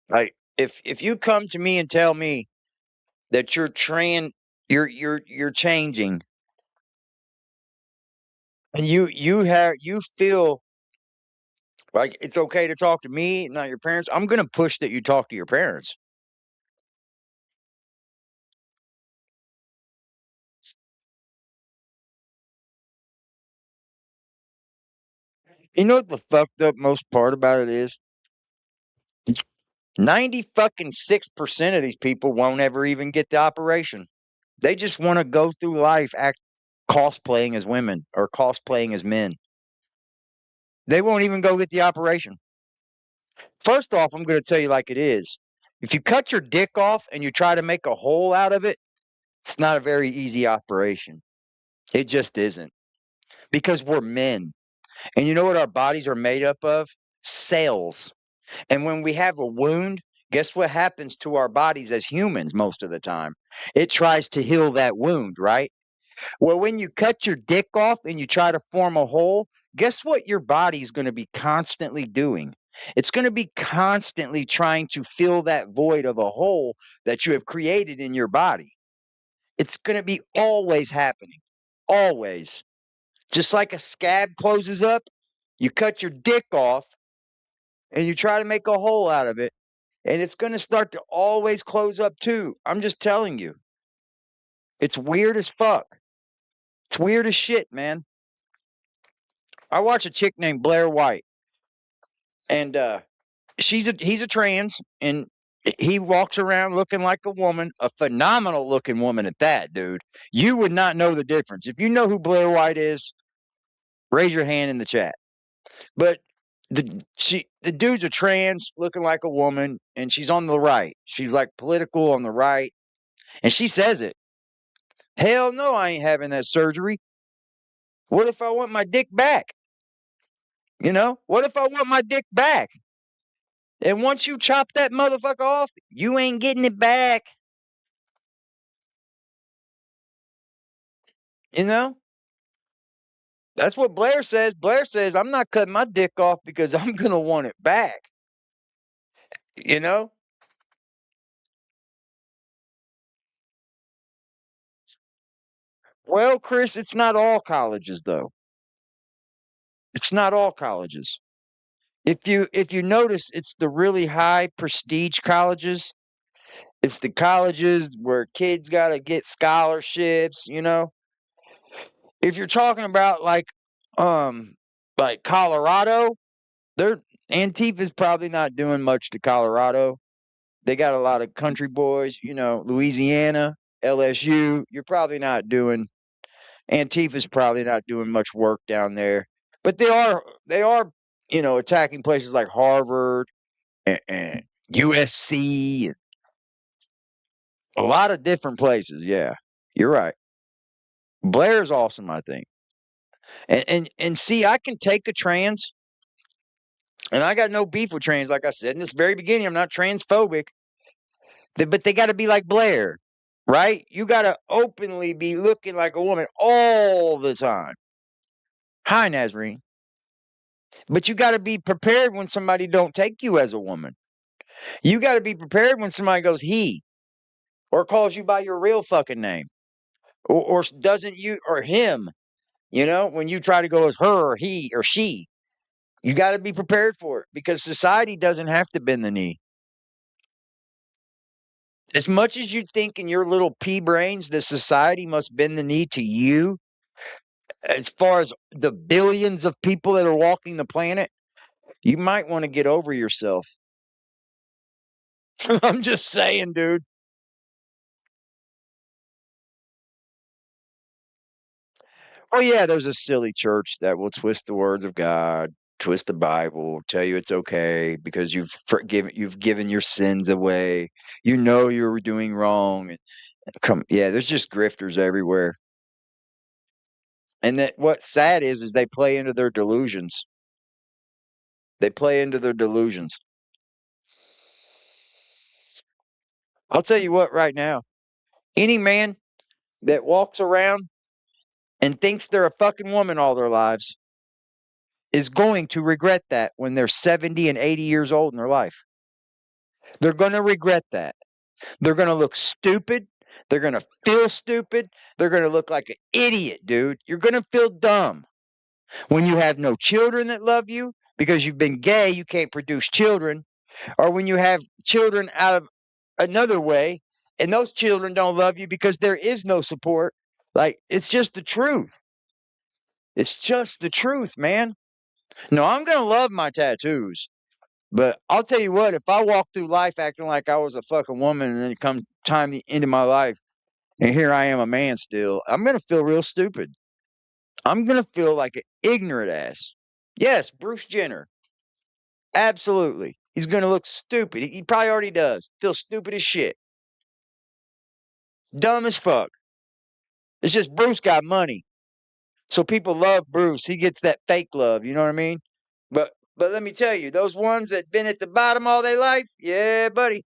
Speaker 1: Like, if you come to me and tell me that you're changing, and you feel like it's okay to talk to me, not your parents, I'm gonna push that you talk to your parents. You know what the fucked up most part about it is? 90 fucking 6% of these people won't ever even get the operation. They just want to go through life cosplaying as women or cosplaying as men. They won't even go get the operation. First off, I'm going to tell you like it is. If you cut your dick off and you try to make a hole out of it, it's not a very easy operation. It just isn't. Because we're men. And you know what our bodies are made up of? Cells. And when we have a wound, guess what happens to our bodies as humans most of the time? It tries to heal that wound, right? Well, when you cut your dick off and you try to form a hole, guess what your body's going to be constantly doing? It's going to be constantly trying to fill that void of a hole that you have created in your body. It's going to be always happening. Always. Just like a scab closes up, you cut your dick off and you try to make a hole out of it, and it's going to start to always close up too. I'm just telling you. It's weird as fuck. It's weird as shit, man. I watch a chick named Blair White, and he's a trans, and he walks around looking like a woman, a phenomenal looking woman at that, dude. You would not know the difference. If you know who Blair White is, raise your hand in the chat. But the dude's a trans looking like a woman, and she's on the right. She's like political on the right, and she says it. Hell no, I ain't having that surgery. What if I want my dick back? You know, what if I want my dick back? And once you chop that motherfucker off, you ain't getting it back. You know? That's what Blair says. Blair says, I'm not cutting my dick off because I'm going to want it back. You know? Well, Chris, it's not all colleges, though. It's not all colleges. If you notice, it's the really high prestige colleges. It's the colleges where kids got to get scholarships, you know? If you're talking about like Colorado, their Antifa's probably not doing much to Colorado. They got a lot of country boys, you know, Louisiana, LSU. You're probably not doing Antifa's probably not doing much work down there. But they are, you know, attacking places like Harvard and USC, a lot of different places. Yeah. You're right. Blair's awesome, I think. And see, I can take a trans, and I got no beef with trans, like I said in this very beginning. I'm not transphobic. But they got to be like Blair, right? You got to openly be looking like a woman all the time. Hi, Nazarene. But you got to be prepared when somebody don't take you as a woman. You got to be prepared when somebody goes he or calls you by your real fucking name or doesn't you or him, you know, when you try to go as her or he or she. You got to be prepared for it because society doesn't have to bend the knee. As much as you think in your little pea brains that society must bend the knee to you, as far as the billions of people that are walking the planet, you might want to get over yourself. I'm just saying, dude. Oh, yeah, there's a silly church that will twist the words of God, twist the Bible, tell you it's okay because you've given your sins away. You know you were doing wrong. Yeah, there's just grifters everywhere. And that what's sad is they play into their delusions. They play into their delusions. I'll tell you what right now. Any man that walks around and thinks they're a fucking woman all their lives is going to regret that when they're 70 and 80 years old in their life. They're going to regret that. They're going to look stupid. They're going to feel stupid. They're going to look like an idiot, dude. You're going to feel dumb. When you have no children that love you because you've been gay, you can't produce children. Or when you have children out of another way and those children don't love you because there is no support. Like, it's just the truth. It's just the truth, man. No, I'm going to love my tattoos. But I'll tell you what, if I walk through life acting like I was a fucking woman and then it comes time the end of my life, and here I am a man still, I'm going to feel real stupid. I'm going to feel like an ignorant ass. Yes, Bruce Jenner. Absolutely. He's going to look stupid. He probably already does. Feel stupid as shit. Dumb as fuck. It's just Bruce got money. So people love Bruce. He gets that fake love, you know what I mean? But let me tell you, those ones that been at the bottom all their life, yeah, buddy.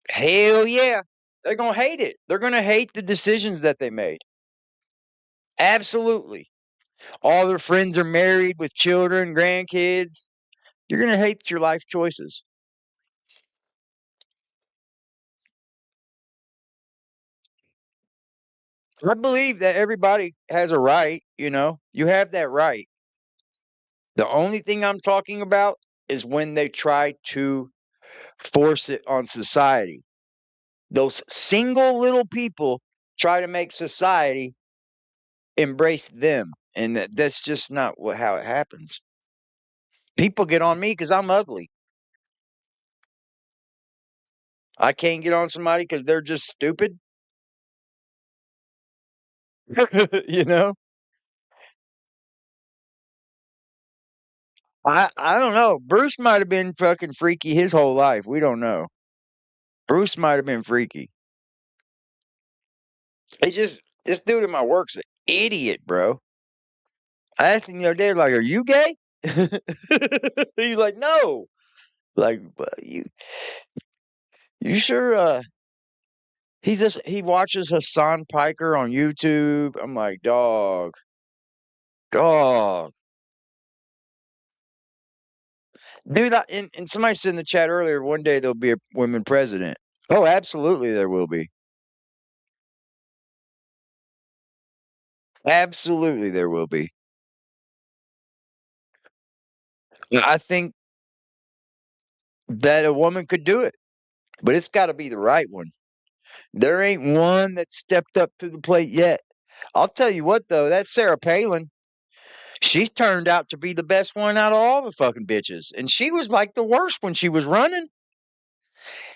Speaker 1: Hell yeah. They're going to hate it. They're going to hate the decisions that they made. Absolutely. All their friends are married with children, grandkids. You're going to hate your life choices. I believe that everybody has a right, you know, you have that right. The only thing I'm talking about is when they try to force it on society. Those single little people try to make society embrace them. And that's just not how it happens. People get on me because I'm ugly. I can't get on somebody because they're just stupid. You know? I don't know. Bruce might have been fucking freaky his whole life. We don't know. Bruce might have been freaky. This dude in my work's an idiot, bro. I asked him the other day, like, "Are you gay?" He's like, "No." Like, you sure? He watches Hassan Piker on YouTube. I'm like, dog. Dude, and somebody said in the chat earlier, one day there'll be a women president. Oh, absolutely, there will be. Absolutely, there will be. I think that a woman could do it, but it's got to be the right one. There ain't one that stepped up to the plate yet. I'll tell you what, though, that Sarah Palin, she's turned out to be the best one out of all the fucking bitches. And she was like the worst when she was running.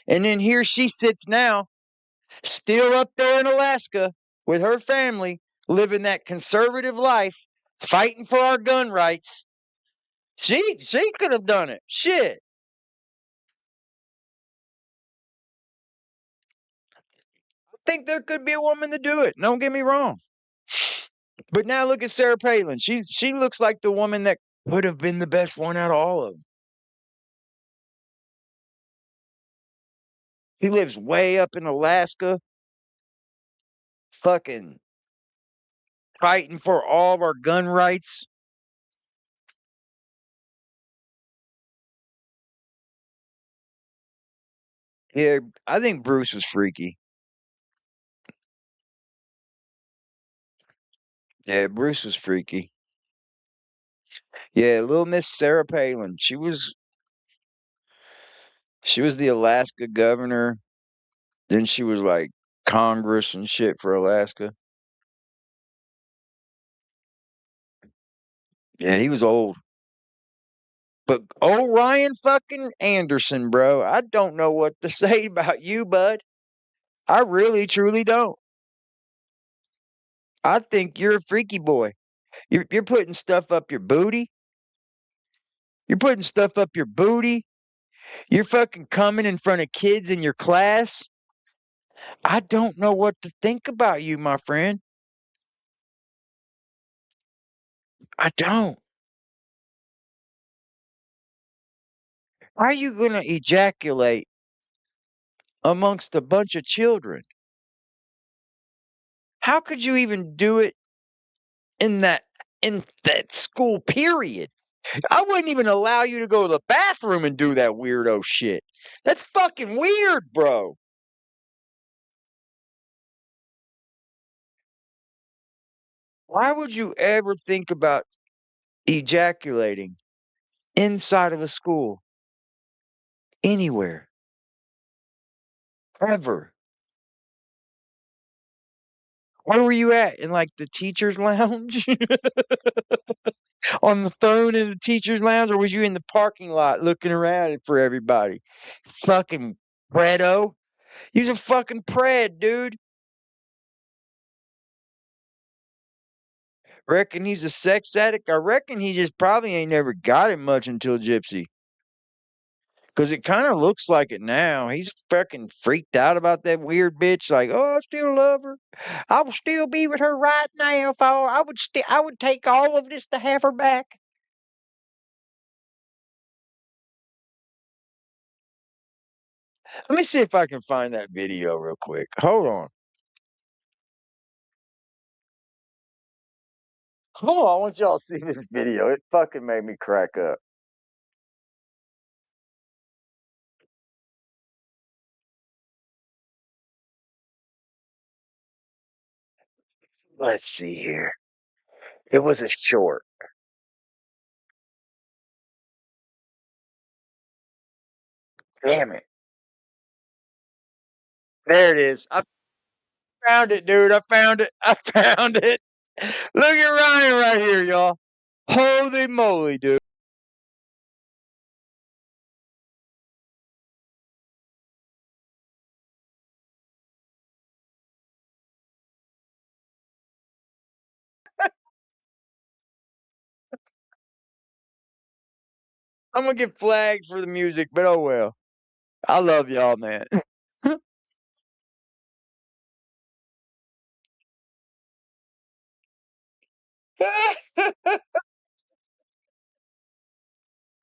Speaker 1: And then here she sits now, still up there in Alaska with her family, living that conservative life, fighting for our gun rights. She could have done it. Shit. I think there could be a woman to do it. Don't get me wrong. But now look at Sarah Palin. She looks like the woman that would have been the best one out of all of them. He lives way up in Alaska, fucking fighting for all of our gun rights. Yeah, I think Bruce was freaky. Yeah, Bruce was freaky. Yeah, little Miss Sarah Palin. She was the Alaska governor. Then she was like Congress and shit for Alaska. Yeah, he was old. But old Ryan fucking Anderson, bro, I don't know what to say about you, bud. I really, truly don't. I think you're a freaky boy. You're putting stuff up your booty. You're putting stuff up your booty. You're fucking coming in front of kids in your class. I don't know what to think about you, my friend. I don't. How are you going to ejaculate amongst a bunch of children? How could you even do it in that school period? I wouldn't even allow you to go to the bathroom and do that weirdo shit. That's fucking weird, bro. Why would you ever think about ejaculating inside of a school? Anywhere. Ever. Where were you at? In like the teacher's lounge? On the phone in the teacher's lounge? Or was you in the parking lot looking around for everybody? Fucking Fredo. He's a fucking pred, dude. Reckon he's a sex addict? I reckon he just probably ain't never got it much until Gypsy. Because it kind of looks like it now. He's fucking freaked out about that weird bitch. Like, oh, I still love her. I will still be with her right now. If I would take all of this to have her back. Let me see if I can find that video real quick. Hold on. Hold on. I want y'all to see this video. It fucking made me crack up. Let's see here. It was a short. Damn it. There it is. I found it, dude. I found it. I found it. Look at Ryan right here, y'all. Holy moly, dude. I'm gonna get flagged for the music, but oh well. I love y'all, man.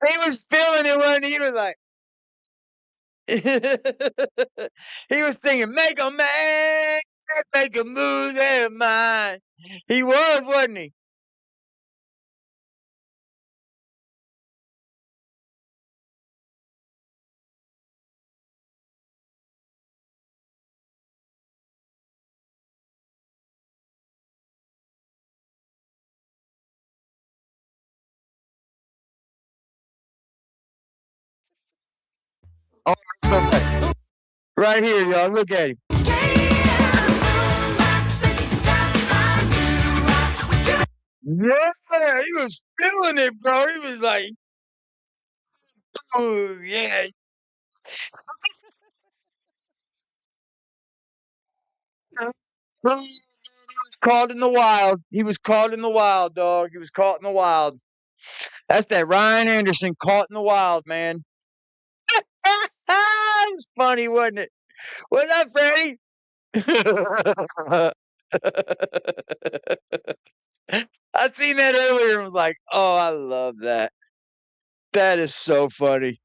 Speaker 1: He was feeling it when he was like, he was singing, "Make 'em mad, make 'em lose their mind." He was, wasn't he? Oh, okay. Right here, y'all. Look at him. Yeah, he was feeling it, bro. He was like, "Oh yeah." He was caught in the wild. He was caught in the wild, dog. He was caught in the wild. That's that Ryan Anderson caught in the wild, man. It was funny, wasn't it? What's up, Freddie? I seen that earlier and was like, oh, I love that. That is so funny.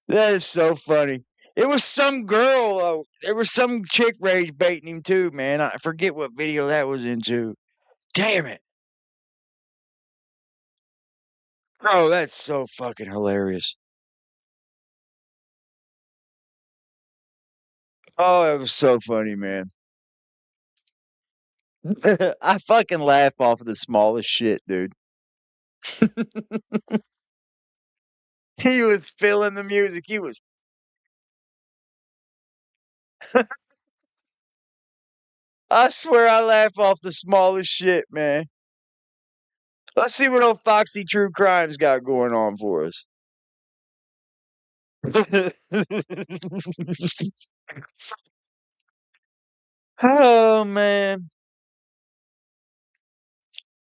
Speaker 1: That is so funny. It was some girl. There was some chick rage baiting him too, man. I forget what video that was into. Damn it. Oh, that's so fucking hilarious. Oh, it was so funny, man. I fucking laugh off of the smallest shit, dude. He was feeling the music. He was. I swear I laugh off the smallest shit, man. Let's see what old Foxy True Crime's got going on for us. Oh, man.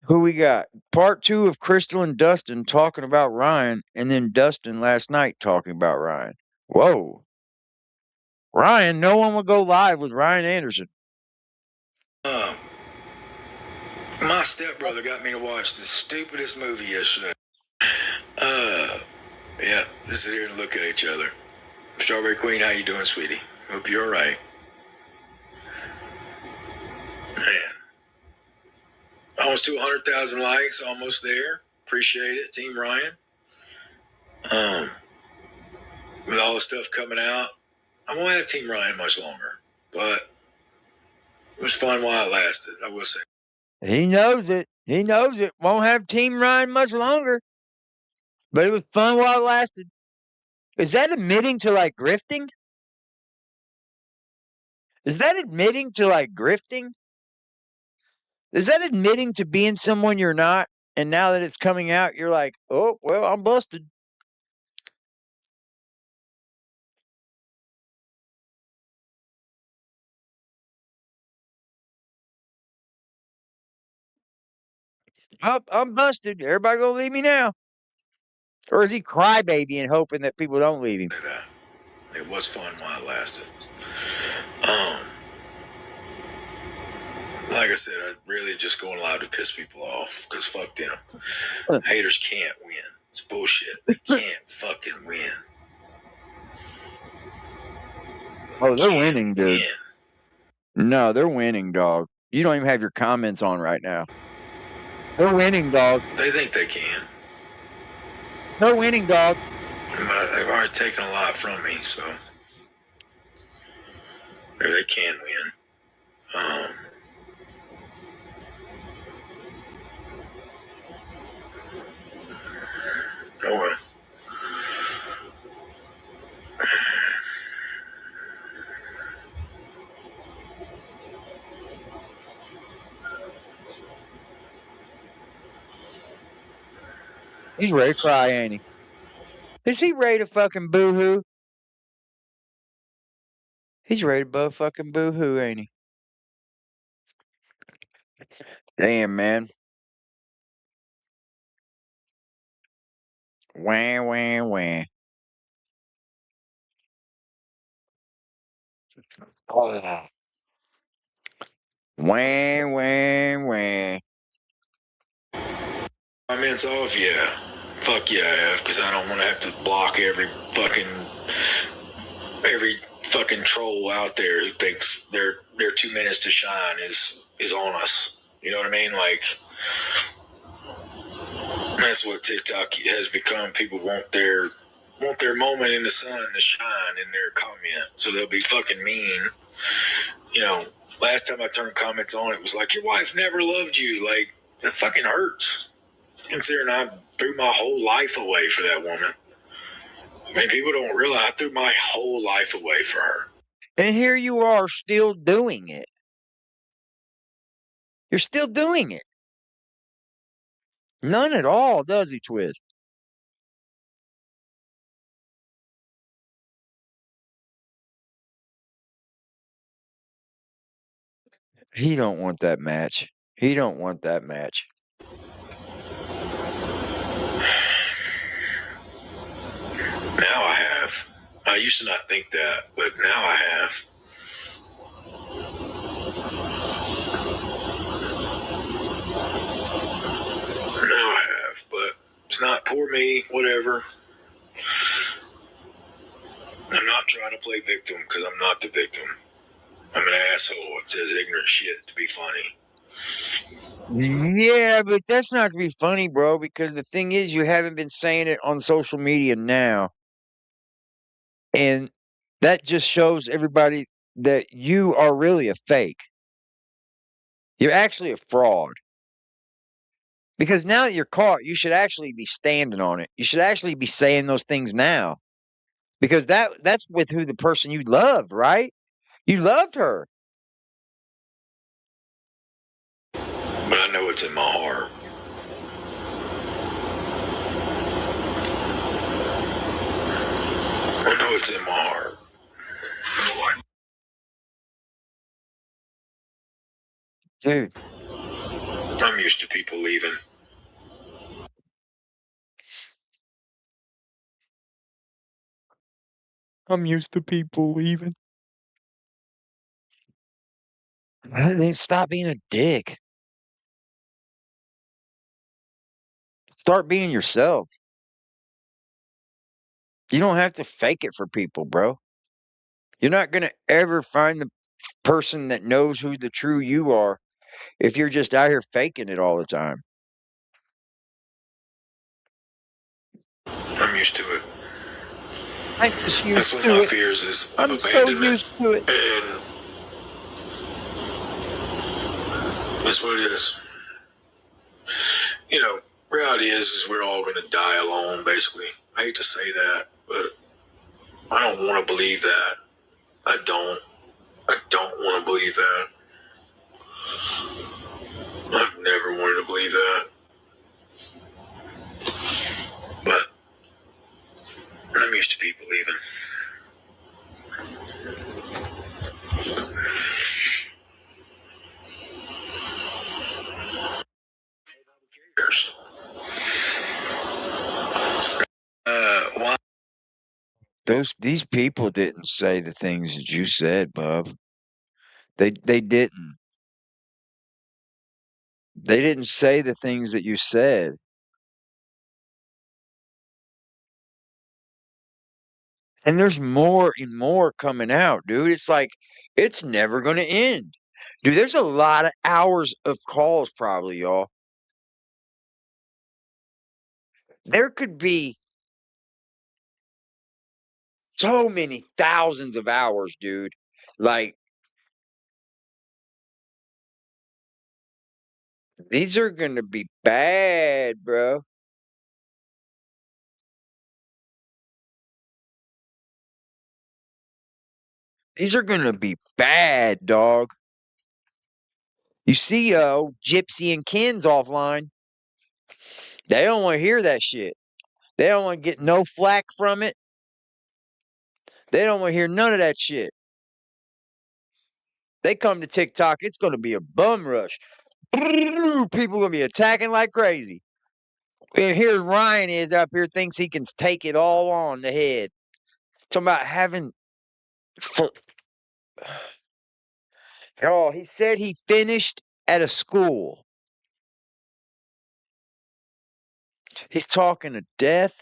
Speaker 1: Who we got? Part 2 of Crystal and Dustin talking about Ryan, and then Dustin last night talking about Ryan. Whoa. Ryan, no one will go live with Ryan Anderson.
Speaker 2: My stepbrother got me to watch the stupidest movie yesterday. Yeah, just sit here and look at each other. Strawberry Queen, how you doing, sweetie? Hope you're all right. Man, almost 200,000 likes, almost there. Appreciate it, Team Ryan. With all the stuff coming out, I won't have Team Ryan much longer, but it was fun while it lasted, I will say.
Speaker 1: He knows it. He knows it. Won't have Team Ryan much longer. But it was fun while it lasted. Is that admitting to like grifting? Is that admitting to like grifting? Is that admitting to being someone you're not? And now that it's coming out, you're like, oh, well, I'm busted. I'm busted. Everybody gonna leave me now. Or is he crybabying hoping that people don't leave him?
Speaker 9: It was fun while it lasted. Like I said, I really just going live to piss people off because fuck them. Haters can't win. It's bullshit. They can't fucking win.
Speaker 1: Oh, they're winning, dude.
Speaker 9: Win.
Speaker 1: No, they're winning, dog. You don't even have your comments on right now. They're winning, dog.
Speaker 9: They think they can.
Speaker 1: They're winning, dog.
Speaker 9: They've already taken a lot from me, so maybe they can win. Oh well.
Speaker 1: He's ready to cry, ain't he? Is he ready to fucking boo-hoo? He's ready to fucking boo-hoo, ain't he? Damn, man. Wah, wah, wah. Oh. Wah, wah, wah.
Speaker 9: Comments off, yeah. Fuck yeah, because I don't want to have to block every fucking troll out there who thinks their 2 minutes to shine is on us. You know what I mean? Like, that's what TikTok has become. People want their moment in the sun to shine in their comment, so they'll be fucking mean. You know, last time I turned comments on, it was like, your wife never loved you. Like, that fucking hurts. Considering I threw my whole life away for that woman. I mean, people don't realize I threw my whole life away for her.
Speaker 1: And here you are still doing it. You're still doing it. None at all, does he, Twist? He don't want that match. He don't want that match.
Speaker 9: Now I have. I used to not think that, but now I have. Now I have, but it's not poor me, whatever. I'm not trying to play victim because I'm not the victim. I'm an asshole. It says ignorant shit to be funny.
Speaker 1: Yeah, but that's not to be funny, bro, because the thing is, you haven't been saying it on social media now. And that just shows everybody that you are really a fake. You're actually a fraud. Because now that you're caught, you should actually be standing on it. You should actually be saying those things now. Because that's with who the person you loved, right? You loved her.
Speaker 9: But I know it's in my heart. I know it's in my heart.
Speaker 1: Dude.
Speaker 9: I'm used to people leaving.
Speaker 1: I'm used to people leaving. Then stop being a dick. Start being yourself. You don't have to fake it for people, bro. You're not going to ever find the person that knows who the true you are if you're just out here faking it all the time.
Speaker 9: I'm used to it.
Speaker 1: I'm just used
Speaker 9: That's
Speaker 1: to
Speaker 9: one of my
Speaker 1: it.
Speaker 9: fears is
Speaker 1: I'm so used to it.
Speaker 9: And that's what it is. You know, reality is we're all going to die alone, basically. I hate to say that, but I don't want to believe that. I don't want to believe that. I've never wanted to believe that. But I'm used to people leaving.
Speaker 1: these people didn't say the things that you said, bub. They didn't. They didn't say the things that you said. And there's more and more coming out, dude. It's like it's never gonna end. Dude, there's a lot of hours of calls probably, y'all. There could be so many thousands of hours, dude. Like these are gonna be bad, bro. These are gonna be bad, dog. You see, Gypsy and Ken's offline. They don't want to hear that shit. They don't want to get no flack from it. They don't want to hear none of that shit. They come to TikTok, it's gonna be a bum rush. People gonna be attacking like crazy. And here Ryan is up here, thinks he can take it all on the head. Talking about having. Oh, he said he finished at a school. He's talking to death.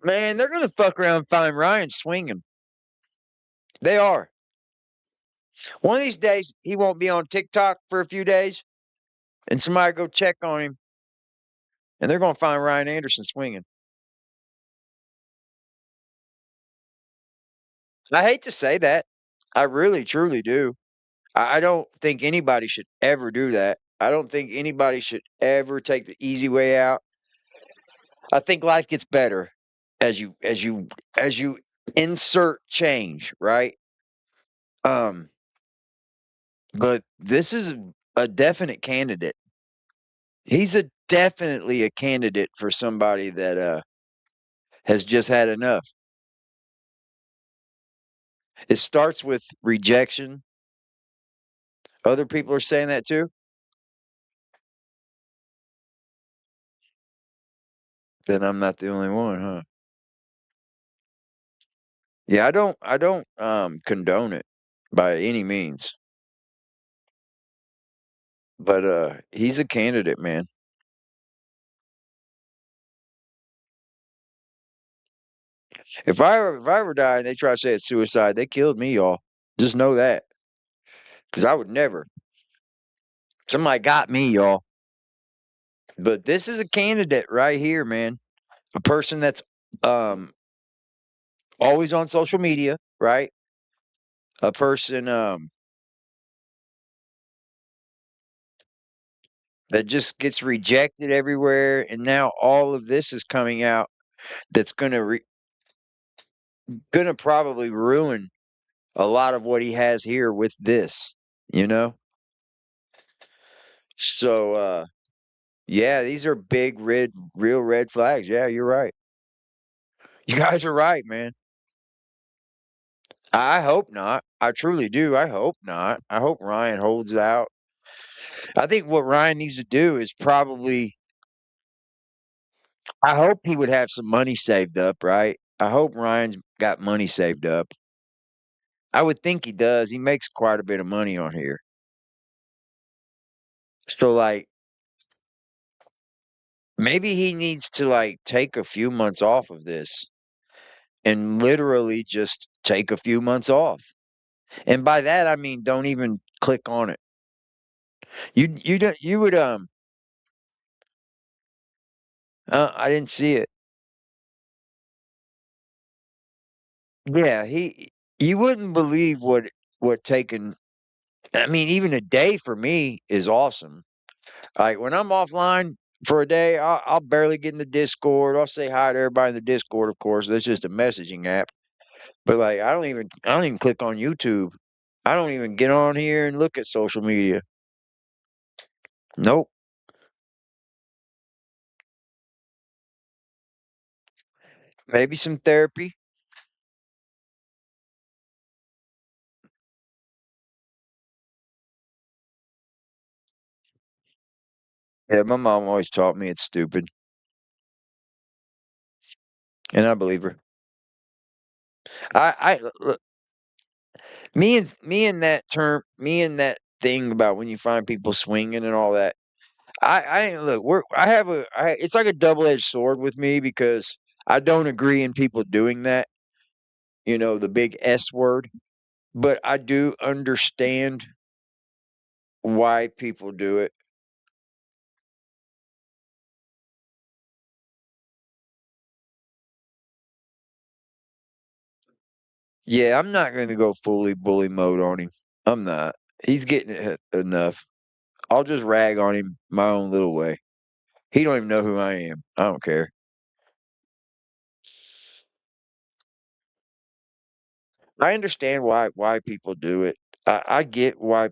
Speaker 1: Man, they're gonna fuck around and find Ryan swinging. They are. One of these days, he won't be on TikTok for a few days, and somebody go check on him, and they're gonna find Ryan Anderson swinging. I hate to say that. I really, truly do. I don't think anybody should ever do that. I don't think anybody should ever take the easy way out. I think life gets better as you insert change, right? Um, but this is a definite candidate. He's definitely a candidate for somebody that has just had enough. It starts with rejection. Other people are saying that too. Then I'm not the only one, huh? Yeah, I don't condone it by any means. But he's a candidate, man. If I ever die and they try to say it's suicide, they killed me, y'all. Just know that. Because I would never. Somebody got me, y'all. But this is a candidate right here, man. A person that's um always on social media, right? A person that just gets rejected everywhere, and now all of this is coming out that's gonna probably ruin a lot of what he has here with this, you know? So yeah, these are big real red flags. Yeah, you're right. You guys are right, man. I hope not. I truly do. I hope not. I hope Ryan holds out. I think what Ryan needs to do is probably I hope he would have some money saved up, right? I hope Ryan's got money saved up. I would think he does. He makes quite a bit of money on here. So like maybe he needs to like take a few months off of this and literally just take a few months off. And by that I mean don't even click on it. You don't you would I didn't see it. Yeah, he you wouldn't believe what taking I mean even a day for me is awesome. Like when I'm offline for a day, I'll barely get in the Discord. I'll say hi to everybody in the Discord, of course. That's just a messaging app. But like I don't even click on YouTube. I don't even get on here and look at social media. Nope. Maybe some therapy. Yeah, my mom always taught me it's stupid. And I believe her. I look, me and that thing about when you find people swinging and all that. I look, it's like a double-edged sword with me because I don't agree in people doing that, the big S word, but I do understand why people do it. Yeah, I'm not going to go fully bully mode on him. I'm not. He's getting it enough. I'll just rag on him my own little way. He don't even know who I am. I don't care. I understand why people do it. I get why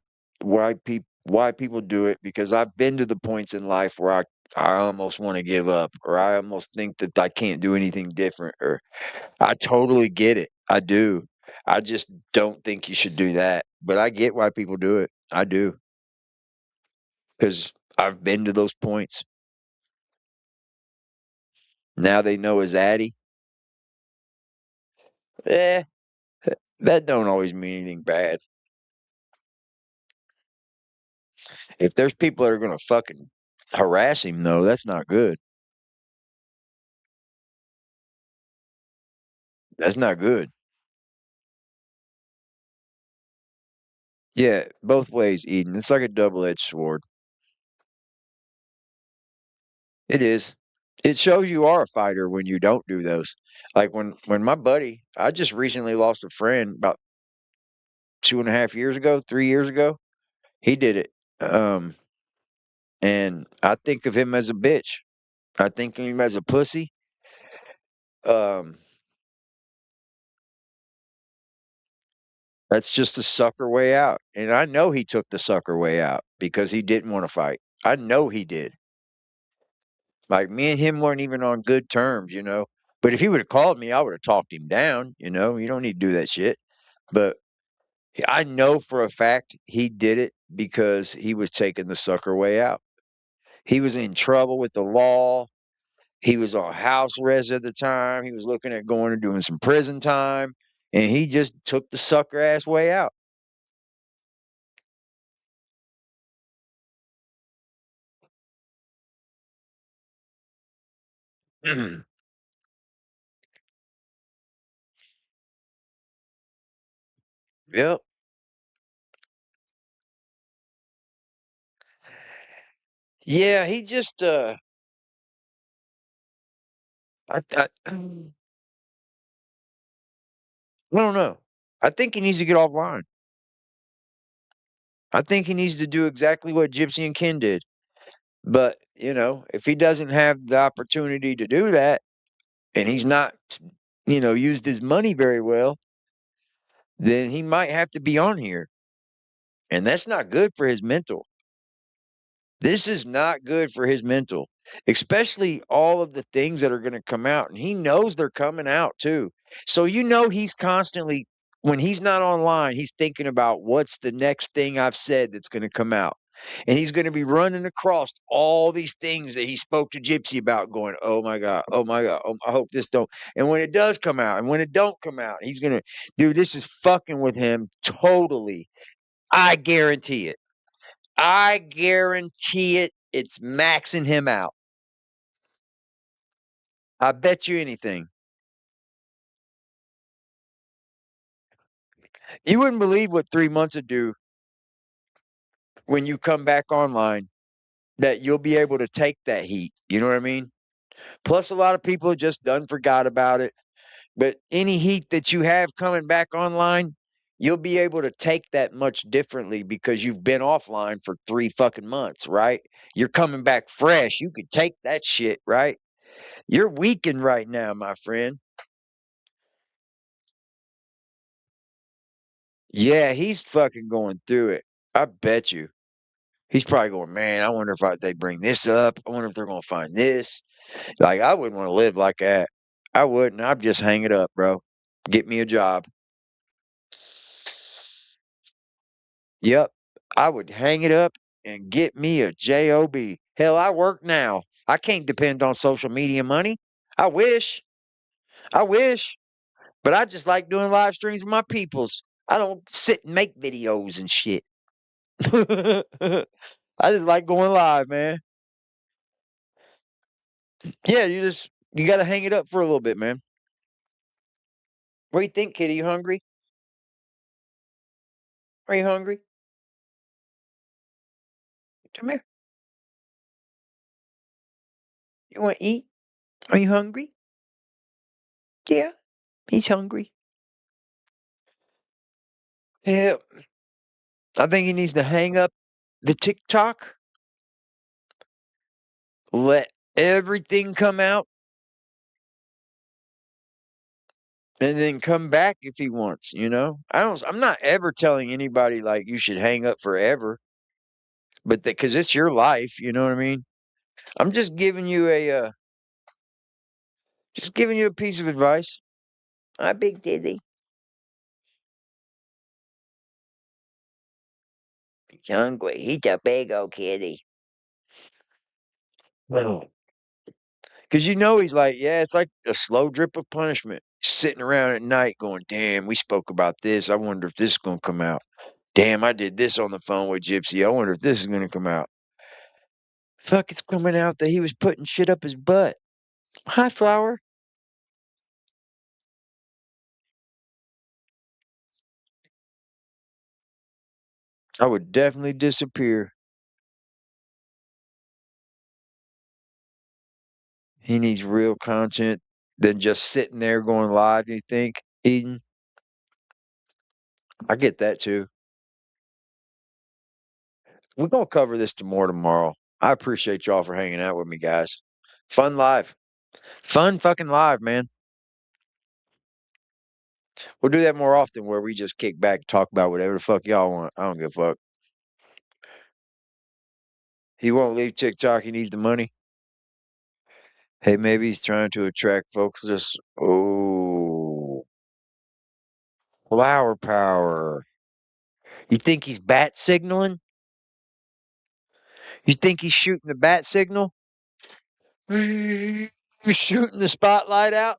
Speaker 1: people do it because I've been to the points in life where I almost want to give up or I almost think that I can't do anything different or I totally get it. I do. I just don't think you should do that. But I get why people do it. I do. Because I've been to those points. Now they know his addy. Eh, that don't always mean anything bad. If there's people that are gonna fucking harass him though, that's not good. That's not good. Yeah, both ways, Eden. It's like a double-edged sword. It is. It shows you are a fighter when you don't do those. Like when my buddy, I just recently lost a friend about 2.5 years ago, 3 years ago. He did it. Um, and I think of him as a bitch. I think of him as a pussy. Um, that's just the sucker way out. And I know he took the sucker way out because he didn't want to fight. I know he did. Like me and him weren't even on good terms. But if he would have called me, I would have talked him down. You don't need to do that shit. But I know for a fact he did it because he was taking the sucker way out. He was in trouble with the law. He was on house arrest at the time. He was looking at going and doing some prison time. And he just took the sucker ass way out. Yep. Yeah, he just I don't know. I think he needs to get offline. I think he needs to do exactly what Gypsy and Ken did. But, if he doesn't have the opportunity to do that and he's not, used his money very well, then he might have to be on here. And that's not good for his mental. This is not good for his mental, especially all of the things that are going to come out. And he knows they're coming out too. So, he's constantly, when he's not online, he's thinking about what's the next thing I've said that's going to come out. And he's going to be running across all these things that he spoke to Gypsy about, going, oh my God, I hope this don't. And when it does come out and when it don't come out, he's going to, dude, this is fucking with him totally. I guarantee it. I guarantee it. It's maxing him out. I bet you anything. You wouldn't believe what 3 months would do when you come back online, that you'll be able to take that heat. You know what I mean? Plus, a lot of people just done forgot about it. But any heat that you have coming back online, you'll be able to take that much differently because you've been offline for 3 fucking months, right? You're coming back fresh. You could take that shit, right? You're weakened right now, my friend. Yeah, he's fucking going through it. I bet you. He's probably going, man, I wonder if they bring this up. I wonder if they're going to find this. Like, I wouldn't want to live like that. I wouldn't. I'd just hang it up, bro. Get me a job. Yep. I would hang it up and get me a job. Hell, I work now. I can't depend on social media money. I wish. But I just like doing live streams with my peoples. I don't sit and make videos and shit. I just like going live, man. Yeah, you got to hang it up for a little bit, man. What do you think, kid? Are you hungry? Are you hungry? Come here. You want to eat? Are you hungry? Yeah, he's hungry. Yeah, I think he needs to hang up the TikTok, let everything come out, and then come back if he wants, you know? I'm not ever telling anybody like you should hang up forever, but because it's your life, you know what I mean? I'm just giving you a piece of advice. Hi, Big Dizzy. He's hungry. He's a big old kitty. Because he's like, yeah, it's like a slow drip of punishment. Sitting around at night going, damn, we spoke about this. I wonder if this is going to come out. Damn, I did this on the phone with Gypsy. I wonder if this is going to come out. Fuck, it's coming out that he was putting shit up his butt. Hi, Flower. I would definitely disappear. He needs real content than just sitting there going live, you think, Eden? I get that too. We're going to cover this more tomorrow. I appreciate y'all for hanging out with me, guys. Fun live. Fun fucking live, man. We'll do that more often where we just kick back and talk about whatever the fuck y'all want. I don't give a fuck. He won't leave TikTok. He needs the money. Hey, maybe he's trying to attract folks. Flower power. You think he's bat signaling? You think he's shooting the bat signal? You're shooting the spotlight out?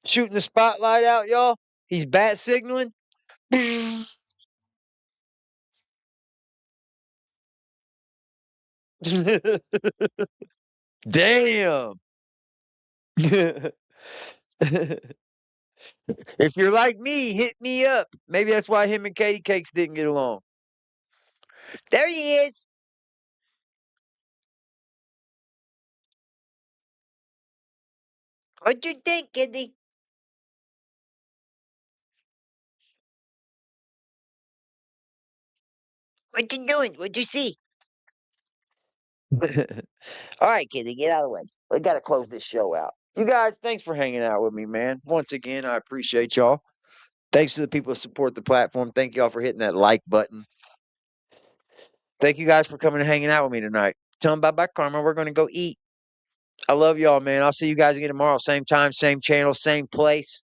Speaker 1: Shooting the spotlight out, y'all? He's bat signaling? Damn. If you're like me, hit me up. Maybe that's why him and Katie Cakes didn't get along. There he is. What you think, Kitty? What you doing? What you see? All right, Kitty, get out of the way. We got to close this show out. You guys, thanks for hanging out with me, man. Once again, I appreciate y'all. Thanks to the people who support the platform. Thank y'all for hitting that like button. Thank you guys for coming and hanging out with me tonight. Tell them bye-bye, Karma. We're going to go eat. I love y'all, man. I'll see you guys again tomorrow. Same time, same channel, same place.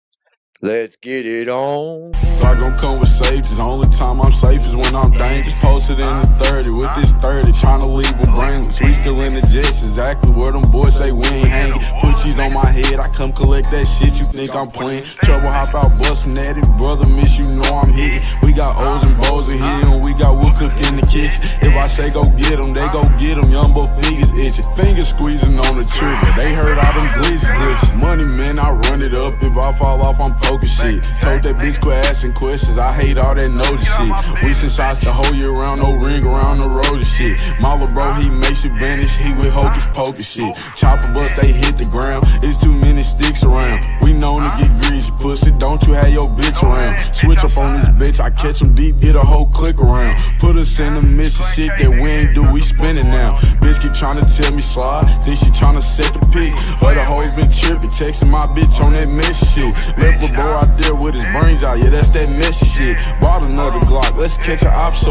Speaker 1: Let's get it on.
Speaker 2: God gon' come with safety. The only time I'm safe is when I'm dangerous. Posted in the 30 with this 30, trying to leave with brainless. We still in the jets, exactly where them boys say we ain't hanging. Put cheese on my head, I come collect that shit. You think I'm playing? Trouble hop out busting at it, brother. Miss you know I'm hitting. We got O's and Bo's in here, and we got wood cook in the kitchen. If I say go get them, they go get them. Young boy fingers itching, fingers squeezing on the trigger. They heard all them glitches. Money man, I run it up. If I fall off, I'm poking shit. Told that bitch quit asking questions. I hate all that notice shit. We send shots the whole year round, no ring around the road and shit. Mama bro, he makes you vanish. He with hocus pocus shit. Chopper bust, they hit the ground. It's too many sticks around. We known to get greasy, pussy. Don't you have your bitch around? Switch up on this bitch. I catch him deep, get a whole click around. Put us in the mission, shit that we ain't do. We spinning now. Bitch keep trying to tell me slide. Think she trying to set the pick. Other hoes been tripping, texting my bitch on that messy shit. Left a boy out there with his brains out, yeah, that's that messy shit. Bought another Glock, let's catch a op so